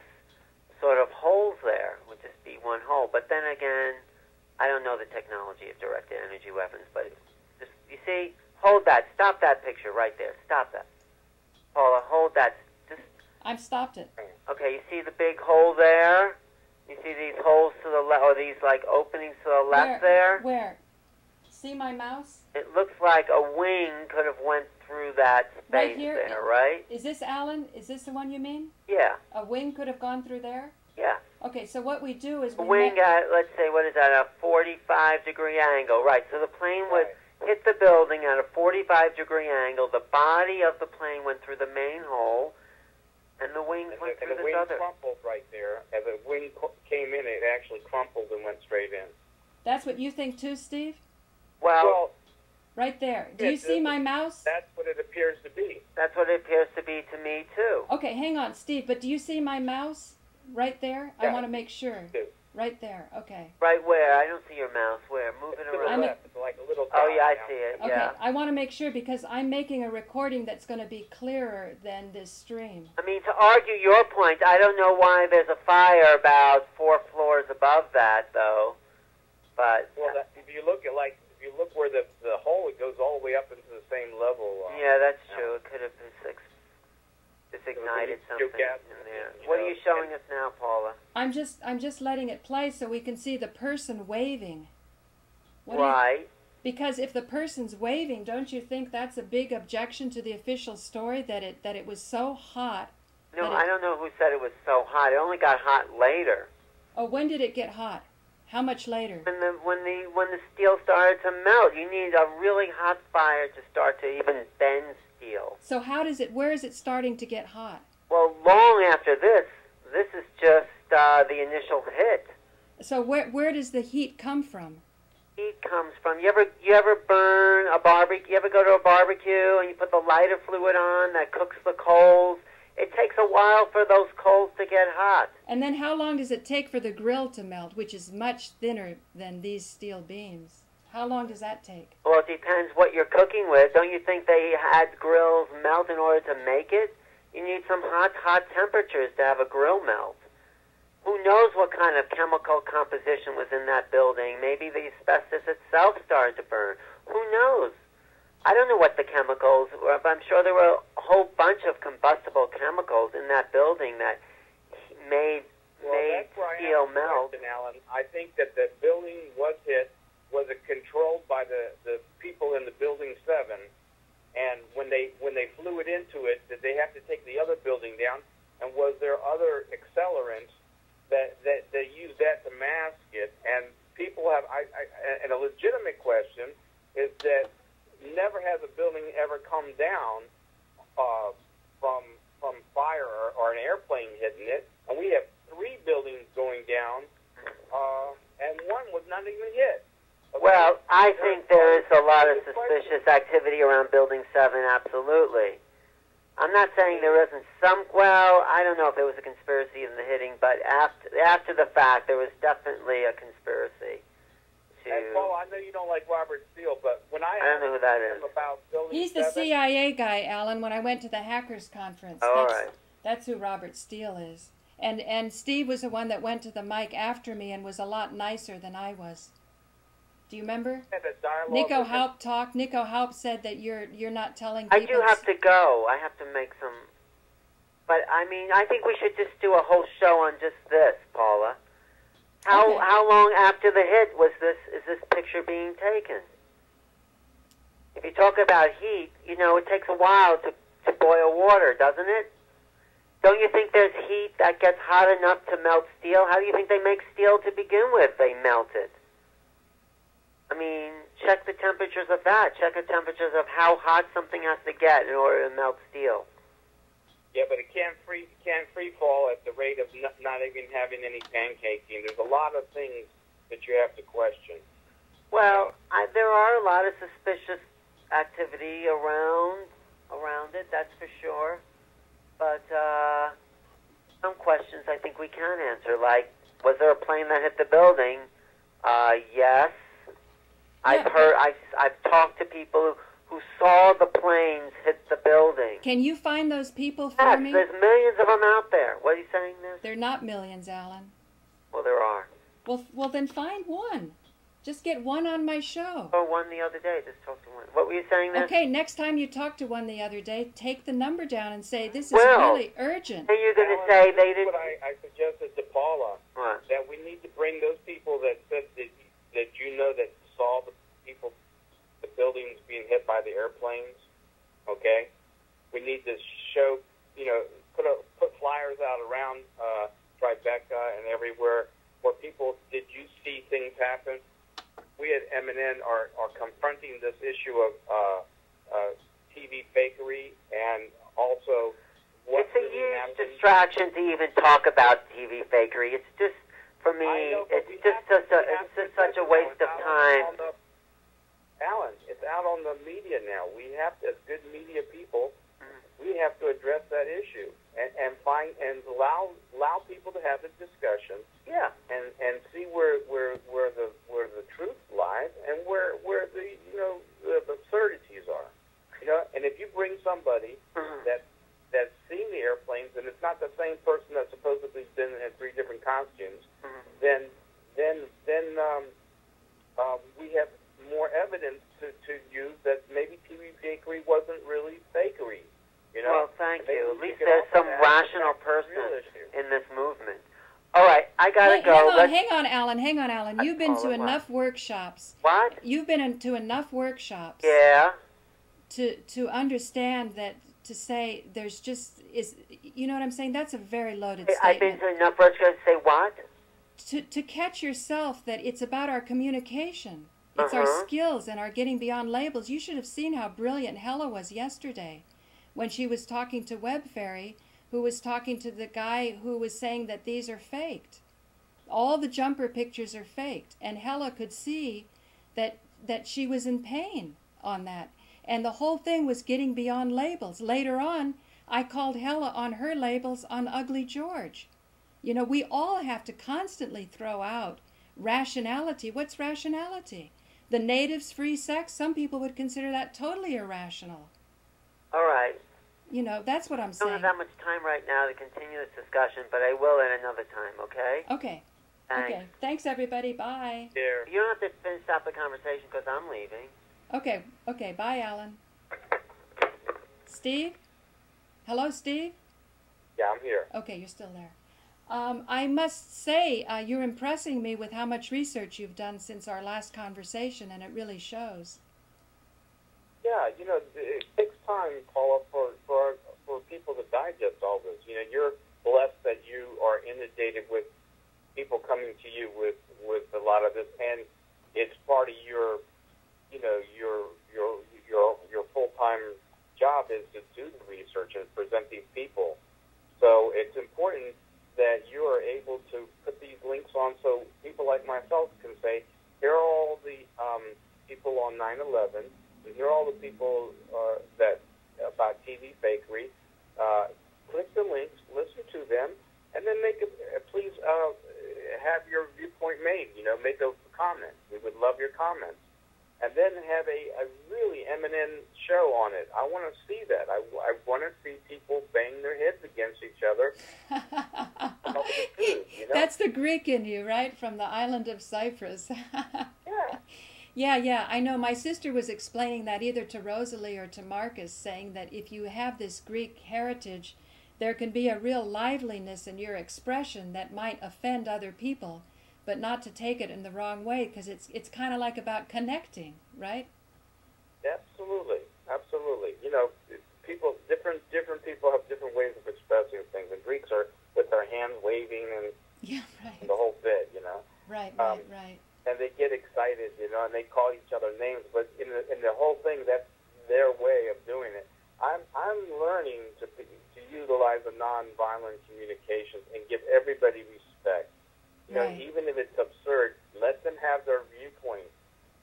Speaker 4: sort of holes there. It would just be one hole. But then again, I don't know the technology of directed energy weapons, but just, you see, hold that, stop that picture right there, stop that. Paula, hold that. Just.
Speaker 3: I've stopped it.
Speaker 4: Okay, you see the big hole there? You see these holes to the left, or these like openings to the left there?
Speaker 3: Where? See my mouse?
Speaker 4: It looks like a wing could have went through that space
Speaker 3: right here,
Speaker 4: there, right?
Speaker 3: Is this, Alan, is this the one you mean?
Speaker 4: Yeah.
Speaker 3: A wing could have gone through there?
Speaker 4: Yeah.
Speaker 3: Okay, so what we do is
Speaker 4: a wing at, let's say, what is that, a 45-degree angle. Right, so the plane would hit the building at a 45-degree angle. The body of the plane went through the main hole, and the wings went through this other.
Speaker 2: And the wing crumpled right there. As the wing came in, it actually crumpled and went straight in.
Speaker 3: That's what you think too, Steve?
Speaker 4: Well
Speaker 3: right there. Do you see my mouse?
Speaker 2: That's what it appears to be.
Speaker 4: That's what it appears to be to me, too.
Speaker 3: Okay, hang on, Steve, but do you see my mouse right there?
Speaker 2: Yeah.
Speaker 3: I want to make sure. Right there, okay.
Speaker 4: Right where? I don't see your mouse. Where? Move it around.
Speaker 2: It's like a little
Speaker 4: oh, yeah, I see it.
Speaker 3: Okay,
Speaker 4: yeah.
Speaker 3: I want to make sure because I'm making a recording that's going to be clearer than this stream.
Speaker 4: I mean, to argue your point, I don't know why there's a fire about 4 floors above that, though. But
Speaker 2: well, if you look where the hole, it goes all the way up into the same level.
Speaker 4: Yeah, that's true. It could have been ignited something in there. What are you showing us now, Paula?
Speaker 3: I'm just letting it play so we can see the person waving.
Speaker 4: Right.
Speaker 3: Because if the person's waving, don't you think that's a big objection to the official story that it was so hot?
Speaker 4: No, I don't know who said it was so hot. It only got hot later.
Speaker 3: Oh, when did it get hot? How much later?
Speaker 4: When the steel started to melt. You need a really hot fire to start to even bend steel.
Speaker 3: So where is it starting to get hot?
Speaker 4: Well, long after this is just the initial hit.
Speaker 3: So where does the heat come from?
Speaker 4: Heat comes from, you ever burn a barbecue, you ever go to a barbecue and you put the lighter fluid on that cooks the coals? It takes a while for those coals to get hot.
Speaker 3: And then how long does it take for the grill to melt, which is much thinner than these steel beams? How long does that take?
Speaker 4: Well, it depends what you're cooking with. Don't you think they had grills melt in order to make it? You need some hot temperatures to have a grill melt. Who knows what kind of chemical composition was in that building? Maybe the asbestos itself started to burn. Who knows? I don't know what the chemicals were, but I'm sure there were a whole bunch of combustible chemicals in that building that made steel melt.
Speaker 2: Alan, I think that the building was it controlled by the people in the building 7, and when they flew it into it, did they have to take the other building down? And was there other accelerants that used that to mask it? And people have, and a legitimate question is that never has a building ever come down from fire or an airplane hitting it, and we have 3 buildings going down, and one was not even hit. Okay.
Speaker 4: Well, I think there is a lot of suspicious activity around Building 7, absolutely. I'm not saying there isn't some, well, I don't know if there was a conspiracy in the hitting, but after the fact, there was definitely a conspiracy.
Speaker 2: And Paul, I know you don't like Robert Steele, but when I
Speaker 4: don't know who that is.
Speaker 2: About Building
Speaker 3: He's the
Speaker 2: 7,
Speaker 3: CIA guy, Alan, when I went to the hackers conference. That's who Robert Steele is. And Steve was the one that went to the mic after me and was a lot nicer than I was. Do you remember? Nico Haupt talked. Nico Haupt said that you're not telling people.
Speaker 4: I do have to go. I have to make some. But I mean, I think we should just do a whole show on just this, Paula. How long after the hit is this picture being taken? if you talk about heat, you know, it takes a while to boil water, doesn't it? Don't you think there's heat that gets hot enough to melt steel? How do you think they make steel to begin with? They melt it. I mean, check the temperatures of that. Check the temperatures of how hot something has to get in order to melt steel.
Speaker 2: Yeah, but it can't free fall at the rate of not even having any pancaking. There's a lot of things that you have to question.
Speaker 4: Well, there are a lot of suspicious activity around it, that's for sure. But some questions I think we can answer, like, was there a plane that hit the building? Yes. I've talked to people who saw the planes hit the building.
Speaker 3: Can you find those people for me?
Speaker 4: Yes, there's millions of them out there. What are you saying there?
Speaker 3: They're not millions, Alan.
Speaker 4: Well, there are.
Speaker 3: Well, then find one. Just get one on my show.
Speaker 4: Oh, one the other day. Just talk to one. What were you saying there?
Speaker 3: Okay, next time you talk to one the other day, take the number down and say, this is really urgent.
Speaker 4: And you're going to say they didn't...
Speaker 2: What I suggested to Paula, that we need to bring those people that said that you know that saw the buildings being hit by the airplanes, okay? We need to show, put flyers out around Tribeca and everywhere where people, did you see things happen? We at MNN are confronting this issue of TV fakery and also what
Speaker 4: it's a huge distraction to even talk about TV fakery. It's just, for me, it's just such a waste of time.
Speaker 2: Alan, it's out on the media now. We have to, as good media people, we have to address that issue and allow people to have the discussion.
Speaker 4: Yeah.
Speaker 2: And see where the truth lies and where the absurdities are. And if you bring somebody that's seen the airplanes and it's not the same person that supposedly been in 3 different costumes, then we have more evidence to use that maybe TV fakery wasn't really fakery.
Speaker 4: Well, thank you. At least there's some rational person in this movement. All right, I gotta go.
Speaker 3: Hang on, Alan. You've been to enough workshops.
Speaker 4: What?
Speaker 3: You've been into enough workshops.
Speaker 4: Yeah.
Speaker 3: To understand that, to say there's just is, you know what I'm saying? That's a very loaded statement.
Speaker 4: I've been to enough workshops to say what?
Speaker 3: To catch yourself that it's about our communication. It's our skills and our getting beyond labels. You should have seen how brilliant Hella was yesterday when she was talking to Web Fairy, who was talking to the guy who was saying that these are faked. All the jumper pictures are faked. And Hella could see that she was in pain on that. And the whole thing was getting beyond labels. Later on, I called Hella on her labels on Ugly George. We all have to constantly throw out rationality. What's rationality? The natives' free sex, some people would consider that totally irrational.
Speaker 4: All right.
Speaker 3: That's what I'm saying.
Speaker 4: I don't have that much time right now to continue this discussion, but I will at another time, okay?
Speaker 3: Okay.
Speaker 4: Thanks.
Speaker 3: Okay. Thanks, everybody. Bye.
Speaker 2: Yeah.
Speaker 4: You don't have to finish up the conversation because I'm leaving.
Speaker 3: Okay. Bye, Alan. Steve? Hello, Steve?
Speaker 2: Yeah, I'm here.
Speaker 3: Okay, you're still there. I must say, you're impressing me with how much research you've done since our last conversation, and it really shows.
Speaker 2: Yeah, it takes time, Paula, for people to digest all this. You're blessed that you are inundated with people coming to you with a lot of this, and it's part of your full-time job is to do the research and present these people. So it's important that you are able to put these links on so people like myself can say, here are all the people on 9/11, and here are all the people that about TV fakery. Click the links, listen to them, and then please have your viewpoint made. Make a comment. We would love your comments. And then have a really eminent show on it. I want to see that. I want to see people bang their heads against each other.
Speaker 3: That's the Greek in you, right? From the island of Cyprus. Yeah, I know. My sister was explaining that either to Rosalie or to Marcus, saying that if you have this Greek heritage, there can be a real liveliness in your expression that might offend other people, but not to take it in the wrong way, because it's kind of like about connecting, right?
Speaker 2: Absolutely, absolutely. You know, people, different people have different ways of expressing things. The Greeks are with their hands waving and
Speaker 3: Yeah, right.
Speaker 2: the whole bit, you know.
Speaker 3: Right.
Speaker 2: And they get excited, you know, and they call each other names. But in the whole thing, that's their way of doing it. I'm learning to utilize a nonviolent communications and give everybody respect. You know, even if it's absurd, let them have their viewpoint.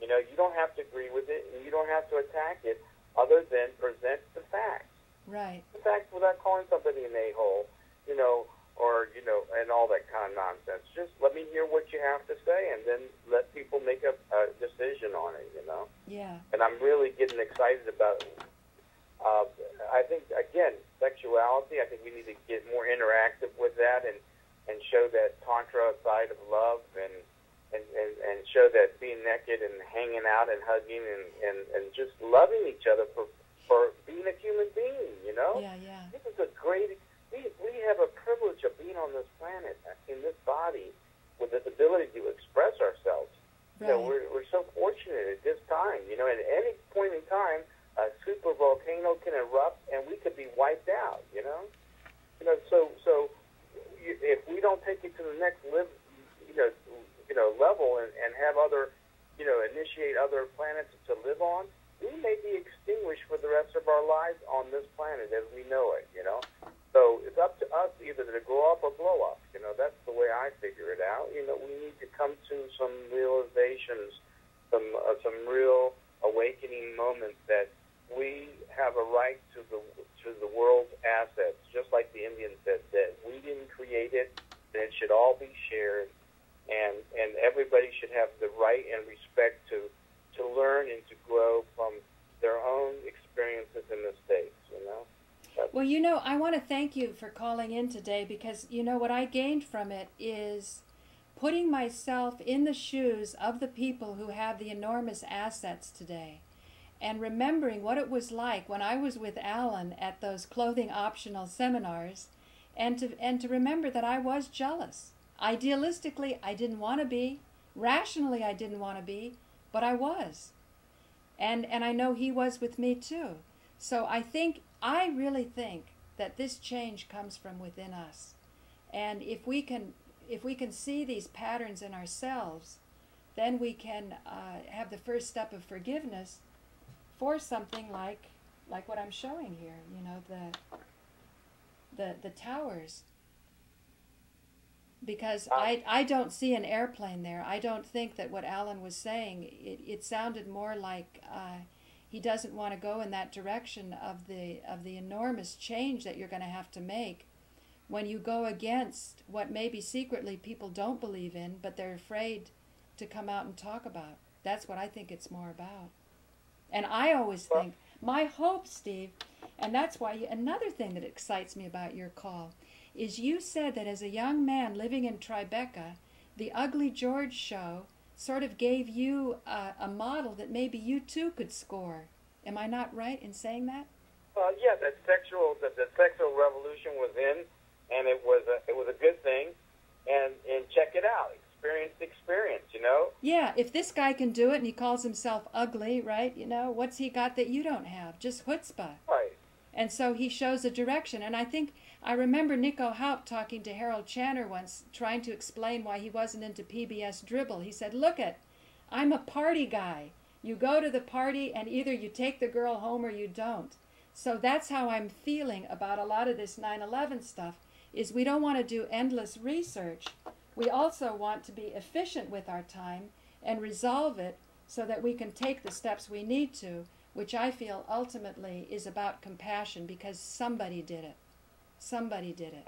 Speaker 2: You know, you don't have to agree with it, and you don't have to attack it, other than present the facts.
Speaker 3: Right.
Speaker 2: The facts without calling somebody an a-hole, you know, or, you know, and all that kind of nonsense. Just let me hear what you have to say, and then let people make a decision on it, you know.
Speaker 3: Yeah.
Speaker 2: And I'm really getting excited about it. I think, again, sexuality, I think we need to get more interactive with that and show that Tantra side of love and show that being naked and hanging out and hugging and just loving each other for being a human being, you know?
Speaker 3: Yeah, yeah.
Speaker 2: This is a great, we have a privilege of being on this planet, in this body, with this ability to express ourselves.
Speaker 3: Right.
Speaker 2: You know, we're so fortunate at this time, you know, at any point in time, a super volcano can erupt and we could be wiped out, you know? You know, so if we don't take it to the next level and have other, you know, initiate other planets to live on, we may be extinguished for the rest of our lives on this planet as we know it, you know? So it's up to us either to grow up or blow up, you know? That's the way I figure it out. You know, we need to come to some realizations, some real awakening moments that we have a right to the world's assets, just like the Indians said, that we didn't create it, and it should all be shared, and everybody should have the right and respect to learn and to grow from their own experiences and mistakes, you know?
Speaker 3: Well, you know, I want to thank you for calling in today, because, you know, what I gained from it is putting myself in the shoes of the people who have the enormous assets today, and remembering what it was like when I was with Alan at those clothing optional seminars, and to remember that I was jealous. Idealistically, I didn't want to be. Rationally, I didn't want to be, but I was. And I know he was with me too. So I really think that this change comes from within us. And if we can see these patterns in ourselves, then we can have the first step of forgiveness for something like what I'm showing here, you know, the towers. Because I don't see an airplane there. I don't think that what Alan was saying, it sounded more like he doesn't want to go in that direction of the enormous change that you're going to have to make when you go against what maybe secretly people don't believe in, but they're afraid to come out and talk about. That's what I think it's more about. And I always think, my hope, Steve, and that's why another thing that excites me about your call is you said that as a young man living in Tribeca, the Ugly George show sort of gave you a model that maybe you too could score. Am I not right in saying that?
Speaker 2: Well, yeah, the sexual revolution was in, and it was a good thing. And check it out, experience, you know.
Speaker 3: Yeah, if this guy can do it and he calls himself ugly, right? You know, what's he got that you don't have? Just chutzpah.
Speaker 2: Right.
Speaker 3: And so he shows a direction. And I remember Nico Haupt talking to Harold Channer once, trying to explain why he wasn't into PBS dribble. He said, look I'm a party guy. You go to the party and either you take the girl home or you don't. So that's how I'm feeling about a lot of this 9/11 stuff, is we don't want to do endless research. We also want to be efficient with our time and resolve it so that we can take the steps we need to, which I feel ultimately is about compassion, because somebody did it. Somebody did it.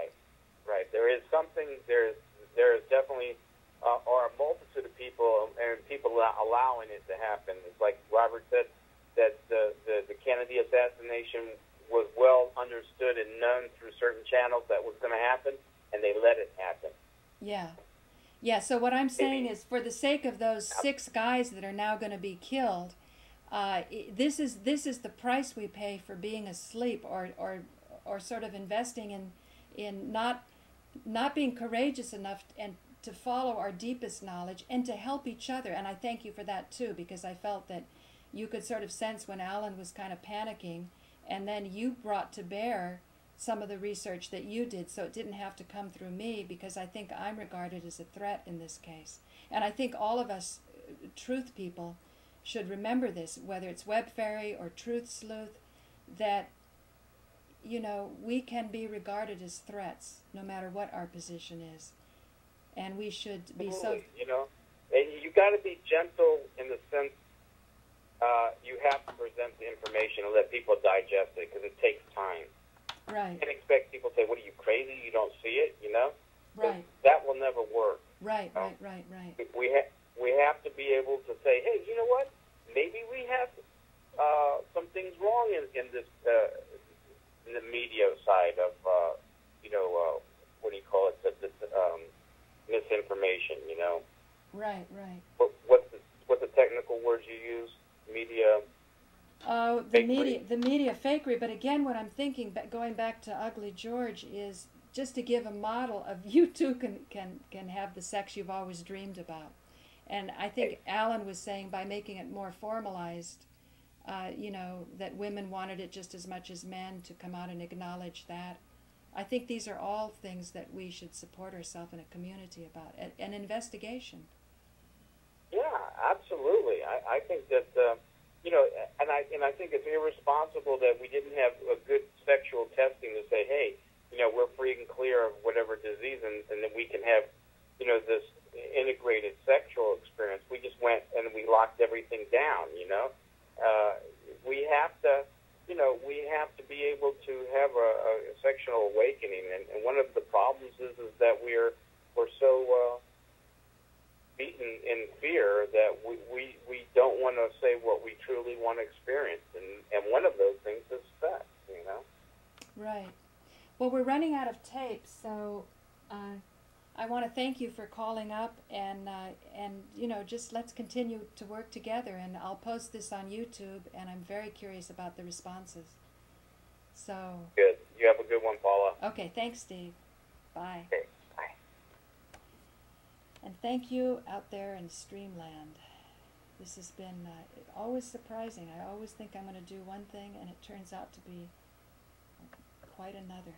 Speaker 2: Right. There is definitely are a multitude of people, and people allowing it to happen. It's like Robert said, that the Kennedy assassination was well understood and known through certain channels that was going to happen, and they let it happen.
Speaker 3: Yeah. Yeah, so what I'm saying is, for the sake of those 6 guys that are now going to be killed, this is the price we pay for being asleep, or sort of investing in not being courageous enough and to follow our deepest knowledge and to help each other. And I thank you for that too, because I felt that you could sort of sense when Alan was kind of panicking, and then you brought to bear some of the research that you did, so it didn't have to come through me, because I think I'm regarded as a threat in this case. And I think all of us truth people should remember this, whether it's Web Fairy or Truth Sleuth, that, you know, we can be regarded as threats no matter what our position is. And we should be so...
Speaker 5: You know, and you got to be gentle in the sense you have to present the information and let people digest it, because it takes time.
Speaker 3: Right.
Speaker 5: You can't expect people to say, what are you, crazy? You don't see it, you know?
Speaker 3: Right.
Speaker 5: That will never work.
Speaker 3: Right,
Speaker 5: you know?
Speaker 3: right.
Speaker 5: We have to be able to say, hey, you know what? Maybe we have some things wrong in this in the media side of you know, what do you call it? The misinformation, you know.
Speaker 3: Right.
Speaker 5: What's the technical words you use? Media.
Speaker 3: Oh, the media fakery. But again, what I'm thinking, going back to Ugly George, is just to give a model of you too can have the sex you've always dreamed about. And I think Alan was saying, by making it more formalized, you know, that women wanted it just as much as men, to come out and acknowledge that. I think these are all things that we should support ourselves in a community about, an investigation.
Speaker 5: Yeah, absolutely. I think that, you know, and I think it's irresponsible that we didn't have a good sexual testing to say, hey, you know, we're free and clear of whatever disease, and then we can have, you know, this integrated sexual experience. We just went and we locked everything down, you know. We have to, you know, we have to be able to have a sexual awakening, and one of the problems is that we're so beaten in fear that we don't want to say what we truly want to experience, and one of those things is sex, you know.
Speaker 3: Right. Well, we're running out of tape, so I want to thank you for calling up, and you know, just let's continue to work together, and I'll post this on YouTube, and I'm very curious about the responses. So
Speaker 5: good. You have a good one, Paula.
Speaker 3: Okay, thanks, Steve. Bye.
Speaker 5: Okay, bye.
Speaker 3: And thank you out there in Streamland. This has been always surprising. I always think I'm going to do one thing, and it turns out to be quite another.